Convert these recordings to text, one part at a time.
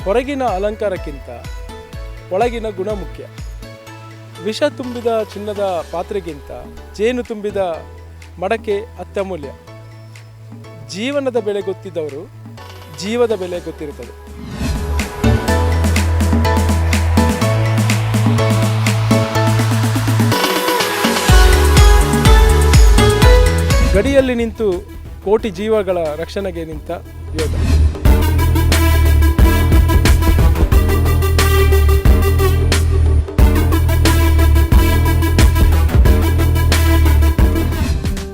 ಹೊರಗಿನ ಅಲಂಕಾರಕ್ಕಿಂತ ಒಳಗಿನ ಗುಣ ಮುಖ್ಯ. ವಿಷ ತುಂಬಿದ ಚಿನ್ನದ ಪಾತ್ರೆಗಿಂತ ಜೇನು ತುಂಬಿದ ಮಡಕೆ ಅತ್ಯಮೂಲ್ಯ. ಜೀವನದ ಬೆಲೆ ಗೊತ್ತಿದ್ದವರು ಜೀವದ ಬೆಲೆ ಗೊತ್ತಿರುತ್ತದೆ. ಗಡಿಯಲ್ಲಿ ನಿಂತು ಕೋಟಿ ಜೀವಗಳ ರಕ್ಷಣೆಗೆ ನಿಂತ ಯೋಧ.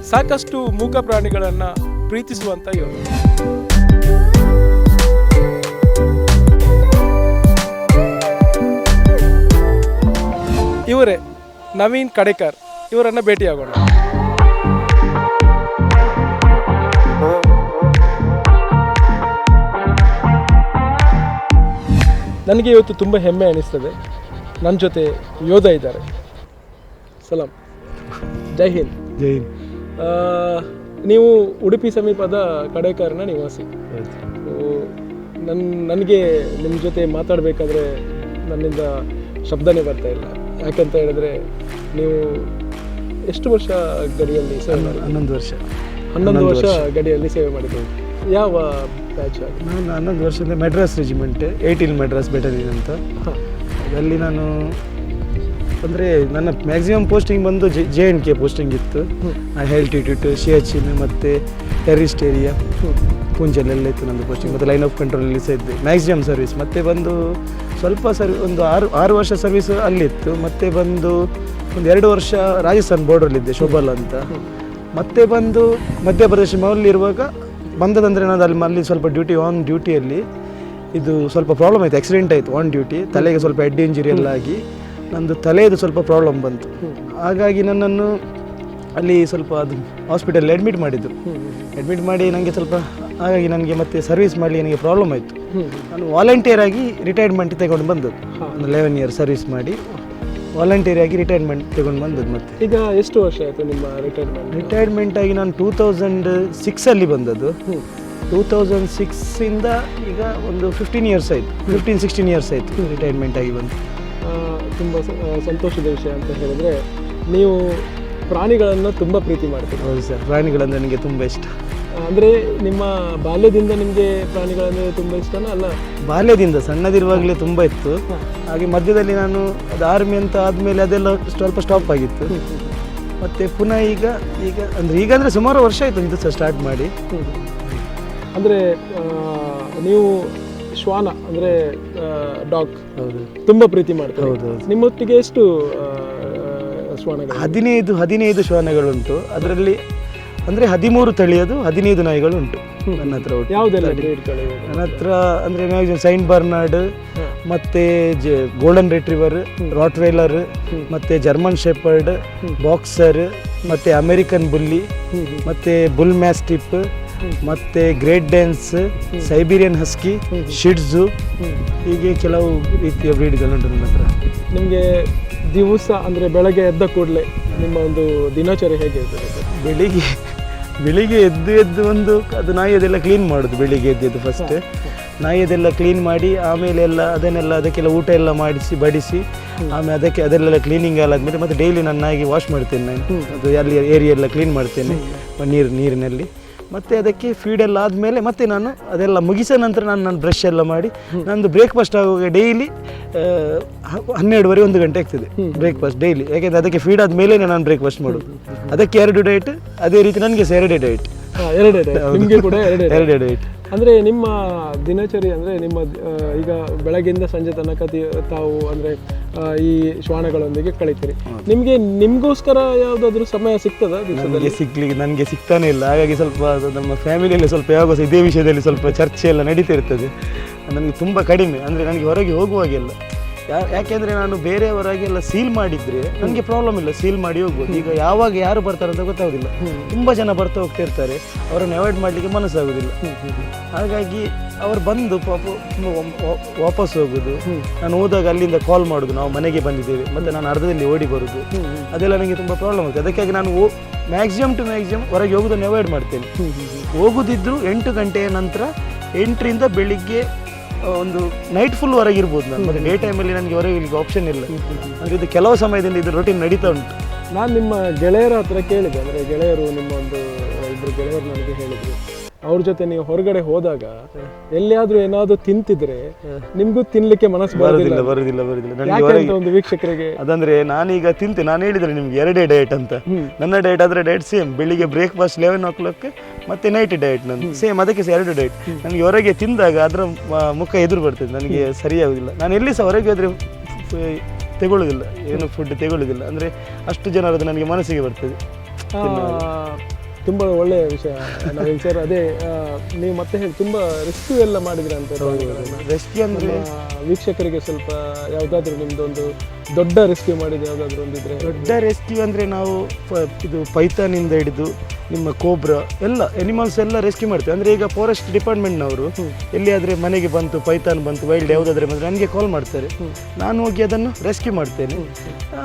ಸಾಕಷ್ಟು ಮೂಕ ಪ್ರಾಣಿಗಳನ್ನು ಪ್ರೀತಿಸುವಂಥ ಯೋಧ. ಇವರೇ ನವೀನ್ ಕಡೇಕರ್. ಇವರನ್ನು ಭೇಟಿಯಾಗೋಣ. ನನಗೆ ಇವತ್ತು ತುಂಬ ಹೆಮ್ಮೆ ಅನಿಸ್ತದೆ. ನನ್ನ ಜೊತೆ ಯೋಧ ಇದ್ದಾರೆ. ಸಲಾಂ, ಜೈ ಹಿಂದ್. ಜೈ ಹಿಂದ್. ನೀವು ಉಡುಪಿ ಸಮೀಪದ ಕಡೇಕರ್ನ ನಿವಾಸಿ. ನನಗೆ ನಿಮ್ಮ ಜೊತೆ ಮಾತಾಡಬೇಕಾದ್ರೆ ನನ್ನಿಂದ ಶಬ್ದನೇ ಬರ್ತಾ ಇಲ್ಲ. ಯಾಕಂತ ಹೇಳಿದ್ರೆ ನೀವು ಎಷ್ಟು ವರ್ಷ ಗಡಿಯಲ್ಲಿ ಸೇವೆ ಮಾಡಿ? 11 ವರ್ಷ ಗಡಿಯಲ್ಲಿ ಸೇವೆ ಮಾಡಿದ್ದೀವಿ. ಯಾವ ಬ್ಯಾಚ್ ಆಗಿ? ನಾನು 11 ವರ್ಷದಿಂದ ಮೆಡ್ರಾಸ್ ರೆಜಿಮೆಂಟ್ 18 ಮೆಡ್ರಾಸ್ ಬೆಟಾಲಿಯನ್ ಅಂತ. ಅಲ್ಲಿ ನಾನು ಅಂದರೆ ನನ್ನ ಮ್ಯಾಕ್ಸಿಮಮ್ ಪೋಸ್ಟಿಂಗ್ ಬಂದು JNK ಪೋಸ್ಟಿಂಗ್ ಇತ್ತು. ಹೆಲ್ಟಿಟ್ಯೂಟ್, ಸಿಯಾಚಿನ್ ಮತ್ತು ಟೆರರಿಸ್ಟ್ ಏರಿಯಾ, ಪುಂಚಲ್ಲೆಲ್ಲ ಇತ್ತು ನಂದು ಪೋಸ್ಟಿಂಗ್. ಮತ್ತು ಲೈನ್ ಆಫ್ ಕಂಟ್ರೋಲಲ್ಲಿ ಸಹ ಇದ್ದೆ. Maximum service. ಮತ್ತು ಬಂದು ಸ್ವಲ್ಪ ಒಂದು 6 ವರ್ಷ ಸರ್ವಿಸ್ ಅಲ್ಲಿತ್ತು. ಮತ್ತು ಬಂದು ಒಂದು 2 ವರ್ಷ ರಾಜಸ್ಥಾನ್ ಬಾರ್ಡ್ರಲ್ಲಿದ್ದೆ, ಶೋಬಲ್ ಅಂತ. ಮತ್ತೆ ಬಂದು ಮಧ್ಯಪ್ರದೇಶ ಮೌಲಿರುವಾಗ ಬಂದದಂದರೆ ನಾನು ಅಲ್ಲಿ ಸ್ವಲ್ಪ ಆನ್ ಡ್ಯೂಟಿಯಲ್ಲಿ ಇದು ಸ್ವಲ್ಪ ಪ್ರಾಬ್ಲಮ್ ಆಯಿತು. ಆಕ್ಸಿಡೆಂಟ್ ಆಯಿತು ಆನ್ ಡ್ಯೂಟಿ. ತಲೆಗೆ ಸ್ವಲ್ಪ ಹೆಡ್ ಇಂಜುರಿ ಎಲ್ಲ ಆಗಿ ನಂದು ತಲೆಯದು ಸ್ವಲ್ಪ ಪ್ರಾಬ್ಲಮ್ ಬಂತು. ಹಾಗಾಗಿ ನನ್ನನ್ನು ಅಲ್ಲಿ ಸ್ವಲ್ಪ ಅದು ಹಾಸ್ಪಿಟಲ್ ಅಡ್ಮಿಟ್ ಮಾಡಿದರು. ಅಡ್ಮಿಟ್ ಮಾಡಿ ನನಗೆ ಸ್ವಲ್ಪ ಹಾಗಾಗಿ ನನಗೆ ಮತ್ತೆ ಸರ್ವಿಸ್ ಮಾಡಲಿ ನನಗೆ ಪ್ರಾಬ್ಲಮ್ ಆಯಿತು. ನಾನು ವಾಲಂಟಿಯರ್ ಆಗಿ ರಿಟೈರ್ಮೆಂಟ್ ತಗೊಂಡು ಬಂದದ್ದು. ಒಂದು 11 ಇಯರ್ ಸರ್ವಿಸ್ ಮಾಡಿ ವಾಲಂಟಿಯರ್ ಆಗಿ ರಿಟೈರ್ಮೆಂಟ್ ತಗೊಂಡು ಬಂದದ್ದು. ಮತ್ತೆ ಈಗ ಎಷ್ಟು ವರ್ಷ ಆಯಿತು ನಿಮ್ಮ ರಿಟೈರ್ಮೆಂಟ್ ಆಗಿ ನಾನು 2006 ಬಂದದ್ದು. 2006 ಈಗ ಒಂದು 15 ಇಯರ್ಸ್ ಆಯಿತು. 15-16 ಇಯರ್ಸ್ ಆಯಿತು ರಿಟೈರ್ಮೆಂಟ್ ಆಗಿ ಬಂದು. ತುಂಬ ಸಂತೋಷದ ವಿಷಯ ಅಂತ ಹೇಳಿದ್ರೆ ನೀವು ಪ್ರಾಣಿಗಳನ್ನು ತುಂಬ ಪ್ರೀತಿ ಮಾಡ್ತೀರಿ. ಹೌದು ಸರ್, ಪ್ರಾಣಿಗಳಂದರೆ ನನಗೆ ತುಂಬ ಇಷ್ಟ. ಅಂದರೆ ನಿಮ್ಮ ಬಾಲ್ಯದಿಂದ ನಿಮಗೆ ಪ್ರಾಣಿಗಳಂದರೆ ತುಂಬ ಇಷ್ಟನಾ? ಅಲ್ಲ, ಬಾಲ್ಯದಿಂದ ಸಣ್ಣದಿರುವಾಗಲೇ ತುಂಬ ಇತ್ತು. ಹಾಗೆ ಮಧ್ಯದಲ್ಲಿ ನಾನು ಅದು ಆರ್ಮಿ ಅಂತ ಆದಮೇಲೆ ಅದೆಲ್ಲ ಸ್ವಲ್ಪ ಸ್ಟಾಪ್ ಆಗಿತ್ತು. ಮತ್ತು ಪುನಃ ಈಗ ಅಂದರೆ ಸುಮಾರು ವರ್ಷ ಆಯಿತು ಇದು ಸಹ ಸ್ಟಾರ್ಟ್ ಮಾಡಿ. ಅಂದರೆ ನೀವು ಶ್ವಾನ ಅಂದರೆ ಡಾಗ್ ಹೌದು ತುಂಬ ಪ್ರೀತಿ ಮಾಡ್ತಾರೆ. ಹೌದು. ನಿಮ್ಮೊಟ್ಟಿಗೆ ಎಷ್ಟು ಶ್ವಾನಗಳು? 15 ಶ್ವಾನಗಳುಂಟು. ಅದರಲ್ಲಿ ಅಂದರೆ 13 ತಳಿಯದು 15 ನಾಯಿಗಳು ಉಂಟು ನನ್ನ ಹತ್ರ. ಯಾವುದೆಲ್ಲ? ನನ್ನ ಹತ್ರ ಅಂದರೆ ಸೈಂಟ್ ಬರ್ನಾರ್ಡ್, ಮತ್ತು ಗೋಲ್ಡನ್ ರಿಟ್ರೀವರ್, ರಾಟ್ವೈಲರ್, ಮತ್ತು ಜರ್ಮನ್ ಶೆಪರ್ಡ್, ಬಾಕ್ಸರ್, ಮತ್ತು ಅಮೆರಿಕನ್ ಬುಲ್ಲಿ, ಮತ್ತು ಬುಲ್ ಮ್ಯಾಸ್ಟಿಪ್, ಮತ್ತು ಗ್ರೇಟ್ ಡ್ಯಾನ್ಸ್, ಸೈಬೀರಿಯನ್ ಹಸ್ಕಿ, ಶಿಡ್ಜು, ಹೀಗೆ ಕೆಲವು ರೀತಿಯ ಬ್ರೀಡ್ಗಳುಂಟು ನನ್ನ ಹತ್ರ. ನಿಮಗೆ ದಿವಸ ಅಂದರೆ ಬೆಳಗ್ಗೆ ಎದ್ದ ಕೂಡಲೇ ನಿಮ್ಮ ಒಂದು ದಿನಚರಿ ಹೇಗೆ ಇರ್ತದೆ? ಬೆಳಿಗ್ಗೆ ಎದ್ದು ಒಂದು ಅದು ನಾಯಿಯದೆಲ್ಲ ಕ್ಲೀನ್ ಮಾಡೋದು. ಬೆಳಿಗ್ಗೆ ಎದ್ದು ಫಸ್ಟ್ ನಾಯಿಯದೆಲ್ಲ ಕ್ಲೀನ್ ಮಾಡಿ ಆಮೇಲೆ ಅದಕ್ಕೆಲ್ಲ ಊಟ ಎಲ್ಲ ಮಾಡಿಸಿ ಬಡಿಸಿ ಆಮೇಲೆ ಅದೆಲ್ಲ ಕ್ಲೀನಿಂಗ್ ಎಲ್ಲ ಆದಮೇಲೆ ಮತ್ತೆ ಡೈಲಿ ನಾನು ನಾಯಿಗೆ ವಾಶ್ ಮಾಡ್ತೇನೆ. ನಾನು ಅದು ಅಲ್ಲಿ ಏರಿಯಾ ಎಲ್ಲ ಕ್ಲೀನ್ ಮಾಡ್ತೇನೆ ನೀರಿನಲ್ಲಿ. ಮತ್ತು ಅದಕ್ಕೆ ಫೀಡೆಲ್ಲ ಆದಮೇಲೆ ಮತ್ತೆ ನಾನು ಅದೆಲ್ಲ ಮುಗಿಸೋ ನಂತರ ನಾನು ಬ್ರಷ್ ಎಲ್ಲ ಮಾಡಿ ನಂದು ಬ್ರೇಕ್ಫಾಸ್ಟ್ ಆಗುವಾಗ ಡೈಲಿ 12:30 1 ಗಂಟೆ ಆಗ್ತದೆ ಬ್ರೇಕ್ಫಾಸ್ಟ್ ಡೈಲಿ. ಯಾಕೆಂದರೆ ಅದಕ್ಕೆ ಫೀಡ್ ಆದಮೇಲೆ ನಾನು ಬ್ರೇಕ್ಫಾಸ್ಟ್ ಮಾಡೋದು. ಅದಕ್ಕೆ 2 ಡಯಟ್, ಅದೇ ರೀತಿ ನನಗೆ ಸಹ 2 ಡಯಟ್. ನಿಮಗೆ ಕೂಡ 2 ಡಯಟ್. ಅಂದರೆ ನಿಮ್ಮ ದಿನಚರಿ ಅಂದರೆ ನಿಮ್ಮ ಈಗ ಬೆಳಗ್ಗೆಯಿಂದ ಸಂಜೆ ತನಕ ತಾವು ಅಂದರೆ ಈ ಶ್ವಾನಗಳೊಂದಿಗೆ ಕಳೀತೀರಿ. ನಿಮಗೋಸ್ಕರ ಯಾವುದಾದ್ರೂ ಸಮಯ ಸಿಗ್ತದ? ನನಗೆ ಸಿಗ್ತಾನೆ ಇಲ್ಲ. ಹಾಗಾಗಿ ಸ್ವಲ್ಪ ನಮ್ಮ ಫ್ಯಾಮಿಲಿಯಲ್ಲಿ ಸ್ವಲ್ಪ ಯಾವಾಗ ಇದೇ ವಿಷಯದಲ್ಲಿ ಸ್ವಲ್ಪ ಚರ್ಚೆ ಎಲ್ಲ ನಡೀತಾ ಇರ್ತದೆ. ನನಗೆ ತುಂಬ ಕಡಿಮೆ ಅಂದರೆ ನನಗೆ ಹೊರಗೆ ಹೋಗುವಾಗೆಲ್ಲ. ಯಾಕೆಂದರೆ ನಾನು ಬೇರೆಯವರಾಗೆಲ್ಲ ಸೀಲ್ ಮಾಡಿದರೆ ನನಗೆ ಪ್ರಾಬ್ಲಮ್ ಇಲ್ಲ, ಸೀಲ್ ಮಾಡಿ ಹೋಗ್ಬೋದು. ಈಗ ಯಾವಾಗ ಯಾರು ಬರ್ತಾರೆ ಅಂತ ಗೊತ್ತಾಗೋದಿಲ್ಲ. ತುಂಬ ಜನ ಬರ್ತಾ ಹೋಗ್ತಾ ಇರ್ತಾರೆ, ಅವರನ್ನು ಅವಾಯ್ಡ್ ಮಾಡಲಿಕ್ಕೆ ಮನಸ್ಸಾಗೋದಿಲ್ಲ. ಹಾಗಾಗಿ ಅವ್ರು ಬಂದು ಪಾಪ ವಾಪಸ್ ಹೋಗೋದು, ನಾನು ಹೋದಾಗ ಅಲ್ಲಿಂದ ಕಾಲ್ ಮಾಡೋದು, ನಾವು ಮನೆಗೆ ಬಂದಿದ್ದೇವೆ, ಮತ್ತು ನಾನು ಅರ್ಧದಲ್ಲಿ ಓಡಿ ಬರೋದು, ಅದೆಲ್ಲ ನನಗೆ ತುಂಬ ಪ್ರಾಬ್ಲಮ್ ಆಗುತ್ತೆ. ಅದಕ್ಕಾಗಿ ನಾನು ಮ್ಯಾಕ್ಸಿಮಮ್ ಹೊರಗೆ ಹೋಗೋದನ್ನು ಅವಾಯ್ಡ್ ಮಾಡ್ತೇನೆ. ಹೋಗೋದಿದ್ರು 8 ಗಂಟೆಯ ನಂತರ, 8ರಿಂದ ಬೆಳಿಗ್ಗೆ ಒಂದು ನೈಟ್ ಫುಲ್ ಹೊರಗೆ ಇರ್ಬೋದು ನಾನು, ಮತ್ತೆ ಡೇ ಟೈಮಲ್ಲಿ ನನಗೆ ಹೊರಗೆ ಇಲ್ಲಿಗೆ ಆಪ್ಷನ್ ಇಲ್ಲ. ಅಂದರೆ ಇದು ಕೆಲವು ಸಮಯದಿಂದ ಇದು ರೊಟೀನ್ ನಡೀತಾ ಉಂಟು. ನಾನು ನಿಮ್ಮ ಗೆಳೆಯರ ಹತ್ರ ಕೇಳಿದೆ, ಅಂದರೆ ಗೆಳೆಯರು ನಿಮ್ಮ ಒಂದು ಇಬ್ಬರು ಗೆಳೆಯರು ನನಗೆ ಹೇಳಿದರು, ಅವ್ರ ಜೊತೆ ನೀವು ಹೊರಗಡೆ ಹೋದಾಗ ಎಲ್ಲಿಯಾದ್ರೂ ಏನಾದ್ರು ತಿಂತಿದ್ರೆ ನಿಮ್ಗೂ ತಿನ್ಲಿಕ್ಕೆ ಮನಸ್ಸು ಬರೋದಿಲ್ಲ. ಯಾಕಂತ ಒಂದು ವೀಕ್ಷಕರಿಗೆ ಅದಂದ್ರೆ ನಾನೀಗ ತಿಂತೆ, ನಾನು ಹೇಳಿದ್ರೆ ನಿಮ್ಗೆ 2 ಡಯಟ್ ಅಂತ. ನನ್ನ ಡಯಟ್ ಆದ್ರೆ ಡಯಟ್ ಸೇಮ್, ಬೆಳಿಗ್ಗೆ ಬ್ರೇಕ್ಫಾಸ್ಟ್ 11 o'clock ಮತ್ತೆ ನೈಟ್ ಡಯಟ್ ನಂದು ಸೇಮ್, ಅದಕ್ಕೆ 2 ಡಯಟ್. ನನಗೆ ಹೊರಗೆ ತಿಂದಾಗ ಅದರ ಮುಖ ಎದುರು ಬರ್ತದೆ, ನನಗೆ ಸರಿಯಾಗುದಿಲ್ಲ. ನಾನು ಎಲ್ಲಿ ಸಹ ಹೊರಗೆ ಹೋದ್ರೆ ತೆಗೊಳ್ಳೋದಿಲ್ಲ, ಏನು ಫುಡ್ ತೆಗೊಳ್ಳೋದಿಲ್ಲ, ಅಂದರೆ ಅಷ್ಟು ಜನರದ್ದು ನನಗೆ ಮನಸ್ಸಿಗೆ ಬರ್ತದೆ. ತುಂಬ ಒಳ್ಳೆಯ ವಿಷಯ ನವೀನ್ ಸರ್. ಅದೇ ನೀವು ಮತ್ತೆ ಹೇಳಿ ತುಂಬ ರೆಸ್ಕ್ಯೂ ಎಲ್ಲ ಮಾಡಿದ್ರೆ ಅಂತ. ರೆಸ್ಕ್ಯೂ ಅಂದರೆ ವೀಕ್ಷಕರಿಗೆ ಸ್ವಲ್ಪ ಯಾವುದಾದ್ರೂ ನಿಮ್ದು ಒಂದು ದೊಡ್ಡ ರೆಸ್ಕ್ಯೂ ಮಾಡಿದೆ ಯಾವುದಾದ್ರೂ ಒಂದಿದ್ರೆ? ದೊಡ್ಡ ರೆಸ್ಕ್ಯೂ ಅಂದರೆ ನಾವು ಇದು ಪೈಥಾನಿಂದ ಹಿಡಿದು ನಿಮ್ಮ ಕೋಬ್ರಾ ಎಲ್ಲ ಎನಿಮಲ್ಸ್ ಎಲ್ಲ ರೆಸ್ಕ್ಯೂ ಮಾಡ್ತೇವೆ. ಅಂದರೆ ಈಗ ಫಾರೆಸ್ಟ್ ಡಿಪಾರ್ಟ್ಮೆಂಟ್ನವರು ಎಲ್ಲಿಯಾದರೆ ಮನೆಗೆ ಬಂತು ಪೈಥಾನ್ ಬಂತು ವೈಲ್ಡ್ ಯಾವುದಾದ್ರೆ ಬಂದರೆ ನನಗೆ ಕಾಲ್ ಮಾಡ್ತಾರೆ, ನಾನು ಹೋಗಿ ಅದನ್ನು ರೆಸ್ಕ್ಯೂ ಮಾಡ್ತೇನೆ,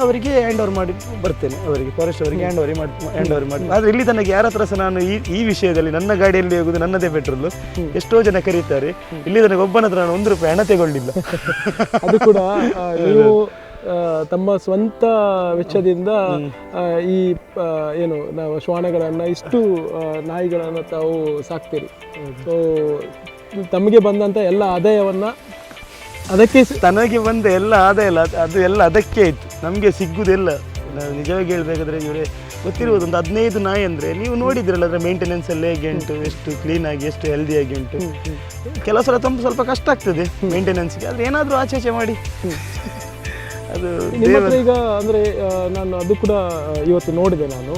ಅವರಿಗೆ ಹ್ಯಾಂಡ್ ಓವರ್ ಮಾಡಿ ಬರ್ತೇನೆ, ಅವರಿಗೆ ಫಾರೆಸ್ಟ್ ಅವರಿಗೆ ಹ್ಯಾಂಡ್ ಓವರ್ ಮಾಡಿ. ಆದರೆ ಇಲ್ಲಿ ತನಕ ಯಾರ ಹತ್ರ ಸಹ ನಾನು ಈ ವಿಷಯದಲ್ಲಿ ನನ್ನ ಗಾಡಿಯಲ್ಲಿ ಹೋಗೋದು ನನ್ನದೇ ಪೆಟ್ರೋಲು, ಎಷ್ಟೋ ಜನ ಕರೀತಾರೆ, ಇಲ್ಲಿ ತನಕ ಒಬ್ಬನ ಹತ್ರ ನಾನು 1 ರೂಪಾಯಿ ಹಣ ತಗೊಳ್ಳಿಲ್ಲ. ಅದು ಕೂಡ ನೀವು ತಮ್ಮ ಸ್ವಂತ ವೆಚ್ಚದಿಂದ ಈ ಏನು ನಾವು ಶ್ವಾನಗಳನ್ನು ಇಷ್ಟು ನಾಯಿಗಳನ್ನು ತಾವು ಸಾಕ್ತೀರಿ. ಸೊ ತಮಗೆ ಬಂದಂಥ ಎಲ್ಲ ಆದಾಯವನ್ನು ಅದಕ್ಕೆ ತನಗೆ ಬಂದ ಎಲ್ಲ ಆದಾಯ ಇಲ್ಲ, ಅದು ಎಲ್ಲ ಅದಕ್ಕೆ ಆಯಿತು, ನಮಗೆ ಸಿಗುವುದಿಲ್ಲ. ನಾವು ನಿಜವಾಗಿ ಹೇಳಬೇಕಾದ್ರೆ ಇವರೇ ಗೊತ್ತಿರ್ಬೋದು, ಒಂದು 15 ನಾಯಿ ಅಂದರೆ ನೀವು ನೋಡಿದ್ರಲ್ಲ ಅದರ ಮೇಂಟೆನೆನ್ಸ್ ಎಲ್ಲ ಹೇಗೆ ಉಂಟು, ಎಷ್ಟು ಕ್ಲೀನಾಗಿ ಎಷ್ಟು ಹೆಲ್ದಿಯಾಗಿ ಉಂಟು. ಕೆಲವು ಸಲ ಸ್ವಲ್ಪ ಕಷ್ಟ ಆಗ್ತದೆ ಮೇಂಟೆನೆನ್ಸ್ಗೆ, ಆದರೆ ಏನಾದರೂ ಆಚೆ ಮಾಡಿ ಅದು ನಿಮ್ಮ ಹತ್ರ ಈಗ ಅಂದರೆ ನಾನು ಅದು ಕೂಡ ಇವತ್ತು ನೋಡಿದೆ. ನಾನು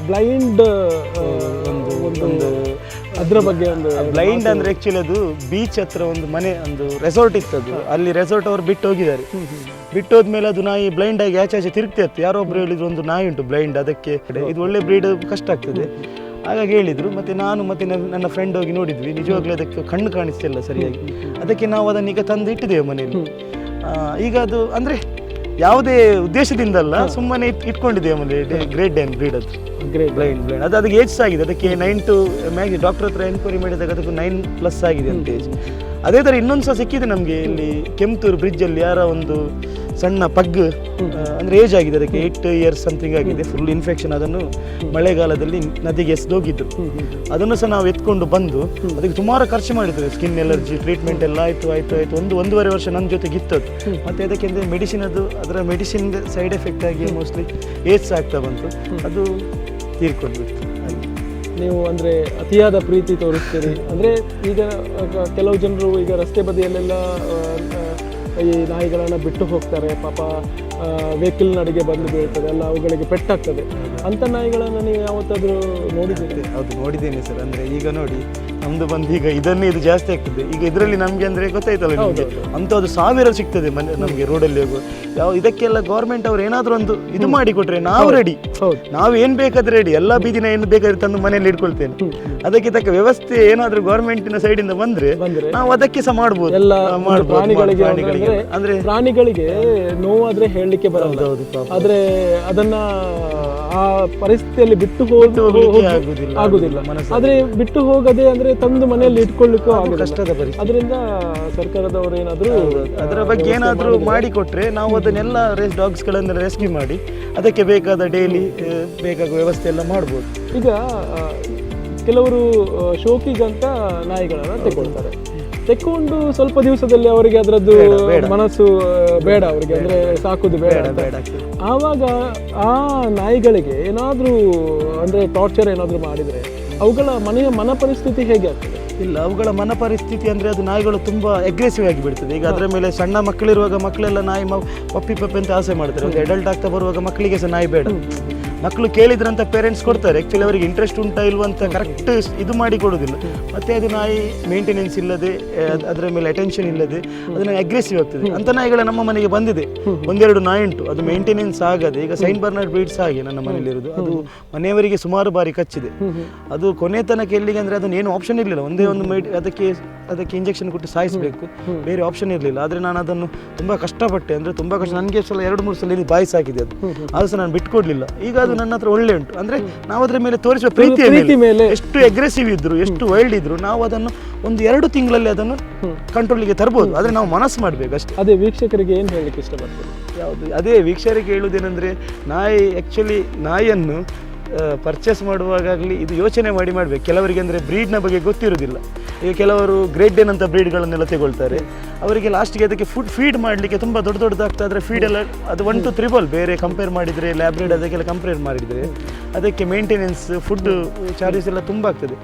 ಬ್ಲೈಂಡ್ ಒಂದು ಅದರ ಬಗ್ಗೆ ಒಂದು ಬ್ಲೈಂಡ್ ಅಂದರೆ ಆ್ಯಕ್ಚುಲಿ ಅದು ಬೀಚ್ ಹತ್ರ ಒಂದು ಮನೆ ಒಂದು ರೆಸಾರ್ಟ್ ಇತ್ತದು, ಅಲ್ಲಿ ರೆಸಾರ್ಟ್ ಅವರು ಬಿಟ್ಟು ಹೋಗಿದ್ದಾರೆ. ಬಿಟ್ಟು ಹೋದ್ಮೇಲೆ ಅದು ನಾಯಿ ಬ್ಲೈಂಡ್ ಆಗಿ ಆಚೆ ತಿರುಗ್ತಾ ಇತ್ತು. ಯಾರೋ ಒಬ್ರು ಹೇಳಿದ್ರು ಒಂದು ನಾಯಿ ಉಂಟು ಬ್ಲೈಂಡ್, ಅದಕ್ಕೆ ಇದು ಒಳ್ಳೆ ಬ್ರೀಡ್ ಕಷ್ಟ ಆಗ್ತದೆ ಹಾಗಾಗಿ ಹೇಳಿದರು. ಮತ್ತು ನಾನು ಮತ್ತು ನನ್ನ ಫ್ರೆಂಡ್ ಹೋಗಿ ನೋಡಿದ್ವಿ, ನಿಜವಾಗ್ಲೂ ಅದಕ್ಕೆ ಕಣ್ಣು ಕಾಣಿಸ್ತಿಲ್ಲ ಸರಿಯಾಗಿ. ಅದಕ್ಕೆ ನಾವು ಅದನ್ನು ಈಗ ತಂದು ಇಟ್ಟಿದ್ದೇವೆ ಮನೆಯಲ್ಲಿ. ಈಗ ಅದು ಅಂದರೆ ಯಾವುದೇ ಉದ್ದೇಶದಿಂದಲ್ಲ, ಸುಮ್ಮನೆ ಇಟ್ಕೊಂಡಿದ್ದೇವೆ ಆಮೇಲೆ. ಗ್ರೇಟ್ ಡೇನ್ ಬ್ರೀಡ್ ಅದು, ಬ್ಲೈಂಡ್ ಅದು ಅದಕ್ಕೆ ಏಜ್ ಆಗಿದೆ, ಅದಕ್ಕೆ 9 to ಮ್ಯಾಕ್ಸ್. ಡಾಕ್ಟರ್ ಹತ್ರ ಎನ್ಕ್ವೈರಿ ಮಾಡಿದಾಗ ಅದಕ್ಕೆ 9+ ಆಗಿದೆ ಅಂತ ಏಜ್. ಅದೇ ಥರ ಇನ್ನೊಂದು ಸಹ ಸಿಕ್ಕಿದೆ ನಮಗೆ ಇಲ್ಲಿ ಕೆಂಪುತೂರು ಬ್ರಿಡ್ಜಲ್ಲಿ, ಯಾರ ಒಂದು ಸಣ್ಣ ಪಗ್ ಅಂದರೆ ಏಜ್ ಆಗಿದೆ, ಅದಕ್ಕೆ 8 years ಸಮಥಿಂಗ್ ಆಗಿದೆ, ಫುಲ್ ಇನ್ಫೆಕ್ಷನ್. ಅದನ್ನು ಮಳೆಗಾಲದಲ್ಲಿ ನದಿಗೆ ಎಸೆದೋಗಿದ್ರು. ಅದನ್ನು ಸಹ ನಾವು ಎತ್ಕೊಂಡು ಬಂದು ಅದಕ್ಕೆ ಸುಮಾರು ಖರ್ಚು ಮಾಡಿದ್ದೇವೆ, ಸ್ಕಿನ್ ಎಲರ್ಜಿ ಟ್ರೀಟ್ಮೆಂಟ್ ಎಲ್ಲ ಆಯಿತು. 1.5 ವರ್ಷ ನನ್ನ ಜೊತೆಗೆ ಇತ್ತದು. ಮತ್ತು ಅದಕ್ಕೆ ಅಂದರೆ ಮೆಡಿಸಿನ್, ಅದರ ಮೆಡಿಸಿನ್ ಸೈಡ್ ಎಫೆಕ್ಟ್ ಆಗಿ ಮೋಸ್ಟ್ಲಿ ಏಜ್ ಆಗ್ತಾ ಬಂತು, ಅದು ತೀರ್ಕೊಂಡ್ಬಿಟ್ಟು. ನೀವು ಅಂದರೆ ಅತಿಯಾದ ಪ್ರೀತಿ ತೋರಿಸ್ತೀರಿ. ಅಂದರೆ ಈಗ ಕೆಲವು ಜನರು ಈಗ ರಸ್ತೆ ಬದಿಯಲ್ಲೆಲ್ಲ ಈ ನಾಯಿಗಳನ್ನು ಬಿಟ್ಟು ಹೋಗ್ತಾರೆ, ಪಾಪ ವೆಹಿಕಲ್ ನಡಿಗೆ ಬಂದು ಬೀಳ್ತದೆ ಎಲ್ಲ, ಅವುಗಳಿಗೆ ಪೆಟ್ಟಾಗ್ತದೆ. ಅಂಥ ನಾಯಿಗಳನ್ನು ನೀವು ಯಾವತ್ತಾದರೂ ನೋಡಿದ್ದೀರಿ? ಹೌದು, ನೋಡಿದ್ದೇನೆ ಸರ್. ಅಂದರೆ ಈಗ ನೋಡಿ ನಮ್ಮದು ಬಂದು ಈಗ ಇದು ಜಾಸ್ತಿ ಆಗ್ತದೆ. ಈಗ ಇದರಲ್ಲಿ ನಮಗೆ ಅಂದರೆ ಗೊತ್ತಾಯ್ತಲ್ಲ ನಿಮಗೆ, ಅಂಥದ್ದು 1000 ಸಿಗ್ತದೆ ನಮಗೆ ರೋಡಲ್ಲಿ ಹೋಗು. ಇದಕ್ಕೆಲ್ಲ ಗೌರ್ಮೆಂಟ್ ಅವ್ರು ಏನಾದರೂ ಒಂದು ಇದು ಮಾಡಿಕೊಟ್ರೆ ನಾವು ರೆಡಿ, ನಾವು ಏನು ಬೇಕಾದ್ರೆ ರೆಡಿ, ಎಲ್ಲ ಬೀದಿನ ಏನು ಬೇಕಾದ್ರೆ ತಂದು ಮನೆಯಲ್ಲಿ ಇಟ್ಕೊಳ್ತೇನೆ. ಅದಕ್ಕೆ ತಕ್ಕ ವ್ಯವಸ್ಥೆ ಏನಾದರೂ ಗೌರ್ಮೆಂಟಿನ ಸೈಡಿಂದ ಬಂದರೆ ನಾವು ಅದಕ್ಕೆ ಸಹ ಮಾಡ್ಬೋದು. ಎಲ್ಲ ಪ್ರಾಣಿಗಳಿಗೆ ಅಂದರೆ ಪ್ರಾಣಿಗಳಿಗೆ ನೋವಾದರೆ ಹೇಳಲಿಕ್ಕೆ ಬರಲ್ಲ, ಆದರೆ ಅದನ್ನ ಆ ಪರಿಸ್ಥಿತಿಯಲ್ಲಿ ಬಿಟ್ಟು ಆಗುದಿಲ್ಲ. ಆದರೆ ಬಿಟ್ಟು ಹೋಗದೆ ಅಂದರೆ ತಂದು ಮನೆಯಲ್ಲಿ ಇಟ್ಕೊಳ್ಳಿಕ್ಕೂ ಕಷ್ಟದ ಪರಿಸ್ಥಿತಿ. ಅದರಿಂದ ಸರ್ಕಾರದವರು ಏನಾದರೂ ಅದರ ಬಗ್ಗೆ ಏನಾದರೂ ಮಾಡಿಕೊಟ್ರೆ ನಾವು ಅದನ್ನೆಲ್ಲ ಡಾಗ್ಸ್ಗಳನ್ನೆಲ್ಲ ರೆಸ್ಕ್ಯೂ ಮಾಡಿ ಅದಕ್ಕೆ ಬೇಕಾದ ಡೈಲಿ ಬೇಕಾಗುವ ವ್ಯವಸ್ಥೆ ಎಲ್ಲ ಮಾಡ್ಬೋದು. ಈಗ ಕೆಲವರು ಶೋಕಿಗಂತ ನಾಯಿಗಳನ್ನು ತೆಕ್ಕೊಂಡು ಸ್ವಲ್ಪ ದಿವಸದಲ್ಲಿ ಅವರಿಗೆ ಅದರದ್ದು ಮನಸ್ಸು ಬೇಡ, ಅವರಿಗೆ ಅಂದರೆ ಸಾಕುದು ಬೇಡ. ಆವಾಗ ಆ ನಾಯಿಗಳಿಗೆ ಏನಾದರೂ ಅಂದರೆ ಟಾರ್ಚರ್ ಏನಾದರೂ ಮಾಡಿದರೆ ಅವುಗಳ ಮನ ಪರಿಸ್ಥಿತಿ ಹೇಗೆ ಆಗ್ತದೆ? ಇಲ್ಲ, ಅವುಗಳ ಮನ ಪರಿಸ್ಥಿತಿ ಅಂದರೆ ಅದು ನಾಯಿಗಳು ತುಂಬ ಅಗ್ರೆಸಿವ್ ಆಗಿ ಬಿಡ್ತದೆ. ಈಗ ಅದರ ಮೇಲೆ ಸಣ್ಣ ಮಕ್ಕಳಿರುವಾಗ ಮಕ್ಕಳೆಲ್ಲ ನಾಯಿ ಪಪ್ಪಿ ಅಂತ ಆಸೆ ಮಾಡ್ತಾರೆ. ಒಂದು ಅಡಲ್ಟ್ ಆಗ್ತಾ ಬರುವಾಗ ಮಕ್ಕಳಿಗೆ ಸಹ ನಾಯಿ ಬೇಡ. ಮಕ್ಕಳು ಕೇಳಿದ್ರಂತ ಪೇರೆಂಟ್ಸ್ ಕೊಡ್ತಾರೆ, ಆ್ಯಕ್ಚುಲಿ ಅವರಿಗೆ ಇಂಟ್ರೆಸ್ಟ್ ಉಂಟಾ ಇಲ್ವಂತ ಕರೆಕ್ಟ್ ಇದು ಮಾಡಿ ಕೊಡೋದಿಲ್ಲ. ಮತ್ತು ಅದು ನಾಯಿ ಮೇಂಟೆನೆನ್ಸ್ ಇಲ್ಲದೆ, ಅದರ ಮೇಲೆ ಅಟೆನ್ಷನ್ ಇಲ್ಲದೆ ಅದು ನಾಯಿ ಅಗ್ರೆಸಿವ್ ಆಗ್ತದೆ. ಅಂಥ ನಾಯಿಗಳ ನಮ್ಮ ಮನೆಗೆ ಬಂದಿದೆ, 1-2 ನಾಯಿ ಉಂಟು. ಅದು ಮೇಂಟೆನೆನ್ಸ್ ಆಗದೆ, ಈಗ ಸೈಂಟ್ ಬರ್ನಾರ್ಡ್ ಬ್ರೀಡ್ಸ್ ಹಾಗೆ ನನ್ನ ಮನೆಯಲ್ಲಿರೋದು, ಅದು ಮನೆಯವರಿಗೆ ಸುಮಾರು ಬಾರಿ ಕಚ್ಚಿದೆ. ಅದು ಕೊನೆ ತನಕ ಎಲ್ಲಿಗೆ ಅಂದರೆ ಅದನ್ನು ಏನು ಆಪ್ಷನ್ ಇರಲಿಲ್ಲ, ಒಂದೇ ಒಂದು ಅದಕ್ಕೆ ಇಂಜೆಕ್ಷನ್ ಕೊಟ್ಟು ಸಾಯಿಸಬೇಕು, ಬೇರೆ ಆಪ್ಷನ್ ಇರಲಿಲ್ಲ. ಆದರೆ ನಾನು ಅದನ್ನು ತುಂಬ ಕಷ್ಟಪಟ್ಟೆ, ಅಂದರೆ ತುಂಬ ಕಷ್ಟ. ನನಗೆ ಸಲ 2-3 ಸಲ ಬಾಯಿ ಸಾಕಿದೆ ಅದು, ಅದು ಸಹ ನಾನು ಬಿಟ್ಕೊಡ್ಲಿಲ್ಲ. ಈಗ ಅದು ಅದು ನನ್ನ ಹತ್ರ ಒಳ್ಳೆ ಉಂಟು. ಅಂದ್ರೆ ನಾವು ಅದ್ರ ಮೇಲೆ ತೋರಿಸುವ ಪ್ರೀತಿ ಮೇಲೆ ಎಷ್ಟು ಅಗ್ರೆಸಿವ್ ಇದ್ರು, ಎಷ್ಟು ವೈಲ್ಡ್ ಇದ್ರು, ನಾವು ಅದನ್ನು ಒಂದು 2 ತಿಂಗಳಲ್ಲಿ ಅದನ್ನು ಕಂಟ್ರೋಲಿಗೆ ತರಬಹುದು. ಆದ್ರೆ ನಾವು ಮನಸ್ಸು ಮಾಡ್ಬೇಕು ಅಷ್ಟೇ. ಅದೇ ವೀಕ್ಷಕರಿಗೆ ಏನು ಹೇಳಲಿಕ್ಕೆ ಇಷ್ಟಪಡ್ತೀವಿ? ಯಾವುದು ಅದೇ ವೀಕ್ಷಕರಿಗೆ ಹೇಳುವುದೇನೆಂದರೆ, ನಾಯಿಯನ್ನು ಪರ್ಚೇಸ್ ಮಾಡುವಾಗಲಿ ಇದು ಯೋಚನೆ ಮಾಡಿ ಮಾಡಬೇಕು. ಕೆಲವರಿಗೆ ಅಂದರೆ ಬ್ರೀಡ್ನ ಬಗ್ಗೆ ಗೊತ್ತಿರೋದಿಲ್ಲ. ಈಗ ಕೆಲವರು ಗ್ರೇಟ್ ಡೇನ್ ಅಂತ ಬ್ರೀಡ್ಗಳನ್ನೆಲ್ಲ ತಗೊಳ್ತಾರೆ. ಅವರಿಗೆ ಲಾಸ್ಟ್ಗೆ ಅದಕ್ಕೆ ಫೀಡ್ ಮಾಡಲಿಕ್ಕೆ ತುಂಬ ದೊಡ್ಡದಾಗ್ತಾ ಇದ್ರೆ ಫೀಡ್ ಎಲ್ಲ ಅದು 1 to 3 ಬೇರೆ ಕಂಪೇರ್ ಮಾಡಿದರೆ, ಲ್ಯಾಬ್ ಬ್ರೀಡ್ ಅದಕ್ಕೆಲ್ಲ ಕಂಪೇರ್ ಮಾಡಿದರೆ ಅದಕ್ಕೆ ಮೇಂಟೆನೆನ್ಸ್, ಫುಡ್ ಚಾರ್ಜಸ್ ಎಲ್ಲ ತುಂಬ ಆಗ್ತದೆ.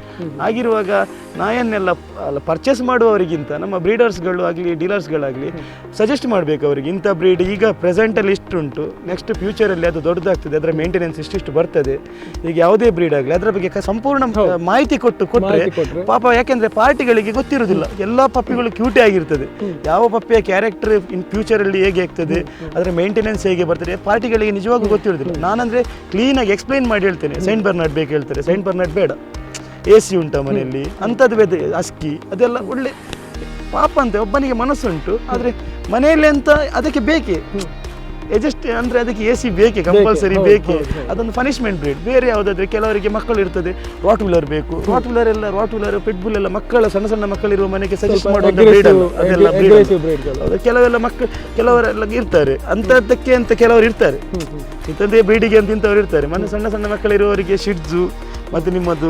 ಆಗಿರುವಾಗ ನಾಯನ್ನೆಲ್ಲ ಪರ್ಚೇಸ್ ಮಾಡುವವರಿಗಿಂತ ನಮ್ಮ ಬ್ರೀಡರ್ಸ್ಗಳು ಆಗಲಿ ಡೀಲರ್ಸ್ಗಳಾಗಲಿ ಸಜೆಸ್ಟ್ ಮಾಡಬೇಕು ಅವರಿಗೆ, ಇಂಥ ಬ್ರೀಡ್ ಈಗ ಪ್ರೆಸೆಂಟಲ್ಲಿ ಇಷ್ಟುಂಟು, ನೆಕ್ಸ್ಟ್ ಫ್ಯೂಚರಲ್ಲಿ ಅದು ದೊಡ್ಡದಾಗ್ತದೆ, ಅದರ ಮೇಂಟೆನೆನ್ಸ್ ಇಷ್ಟಿಷ್ಟು ಬರ್ತದೆ. ಈಗ ಯಾವುದೇ ಬ್ರೀಡ್ ಆಗಲಿ ಅದರ ಬಗ್ಗೆ ಸಂಪೂರ್ಣ ಮಾಹಿತಿ ಕೊಟ್ಟರೆ ಪಾಪ, ಯಾಕೆಂದರೆ ಪಾರ್ಟಿಗಳಿಗೆ ಗೊತ್ತಿರೋದಿಲ್ಲ. ಎಲ್ಲ ಪಪ್ಪಿಗಳು ಕ್ಯೂಟೇ ಆಗಿರ್ತದೆ. ಯಾವ ಪಪ್ಪಿಯ ಕ್ಯಾರೆಕ್ಟರ್ ಇನ್ ಫ್ಯೂಚರಲ್ಲಿ ಹೇಗೆ ಆಗ್ತದೆ, ಅದರ ಮೇಂಟೆನೆನ್ಸ್ ಹೇಗೆ ಬರ್ತದೆ, ಪಾರ್ಟಿಗಳಿಗೆ ನಿಜವಾಗೂ ಗೊತ್ತಿರೋದಿಲ್ಲ. ನಾನಂದರೆ ಕ್ಲೀನಾಗಿ ಎಕ್ಸ್ಪ್ಲೈನ್ ಮಾಡಿ ಹೇಳ್ತೇನೆ. ಸೈಂಟ್ ಬರ್ನಾರ್ಡ್ ಬೇಕು ಹೇಳ್ತಾರೆ, ಸೈಂಟ್ ಬರ್ನಾರ್ಡ್ ಬೇಡ, AC ಉಂಟ ಮನೆಯಲ್ಲಿ ಅಂಥದ್ದು ಬೇಡ, ಅಸ್ಕಿ ಅದೆಲ್ಲ ಒಳ್ಳೆ ಪಾಪ ಅಂತ ಒಬ್ಬನಿಗೆ ಮನಸ್ಸುಂಟು. ಆದರೆ ಮನೆಯಲ್ಲಿ ಅಂತ ಅದಕ್ಕೆ ಬೇಕೇ ಎಜೆಸ್ಟ್ ಅಂದರೆ ಅದಕ್ಕೆ AC ಬೇಕೇ, ಕಂಪಲ್ಸರಿ ಬೇಕೇ. ಅದೊಂದು ಪನಿಷ್ಮೆಂಟ್ ಬ್ರೀಡ್. ಬೇರೆ ಯಾವುದಾದ್ರೆ ಕೆಲವರಿಗೆ ಮಕ್ಕಳು ಇರ್ತದೆ, ರಾಟ್ ವೀಲರ್ ಬೇಕು. ರಾಟ್ ವೀಲರ್ ಪಿಟ್ಬುಲ್ ಎಲ್ಲ ಮಕ್ಕಳ ಸಣ್ಣ ಮಕ್ಕಳಿರುವ ಮನೆಗೆ ಸಜೆಸ್ಟ್ ಮಾಡುವ ಬ್ರೀಡ್ ಅಲ್ಲ, ಅದೆಲ್ಲ ಬ್ರೀಡ್. ಕೆಲವರೆಲ್ಲ ಇರ್ತಾರೆ ಅಂಥದ್ದಕ್ಕೆ ಅಂತ ಕೆಲವರು ಇರ್ತಾರೆ, ಇಂಥದ್ದೇ ಬ್ರೀಡಿಗೆ ಅಂತ ಇಂಥವ್ರು ಇರ್ತಾರೆ. ಮನೆ ಸಣ್ಣ ಮಕ್ಕಳಿರುವವರಿಗೆ ಶಿಡ್ಜು ಮತ್ತು ನಿಮ್ಮದು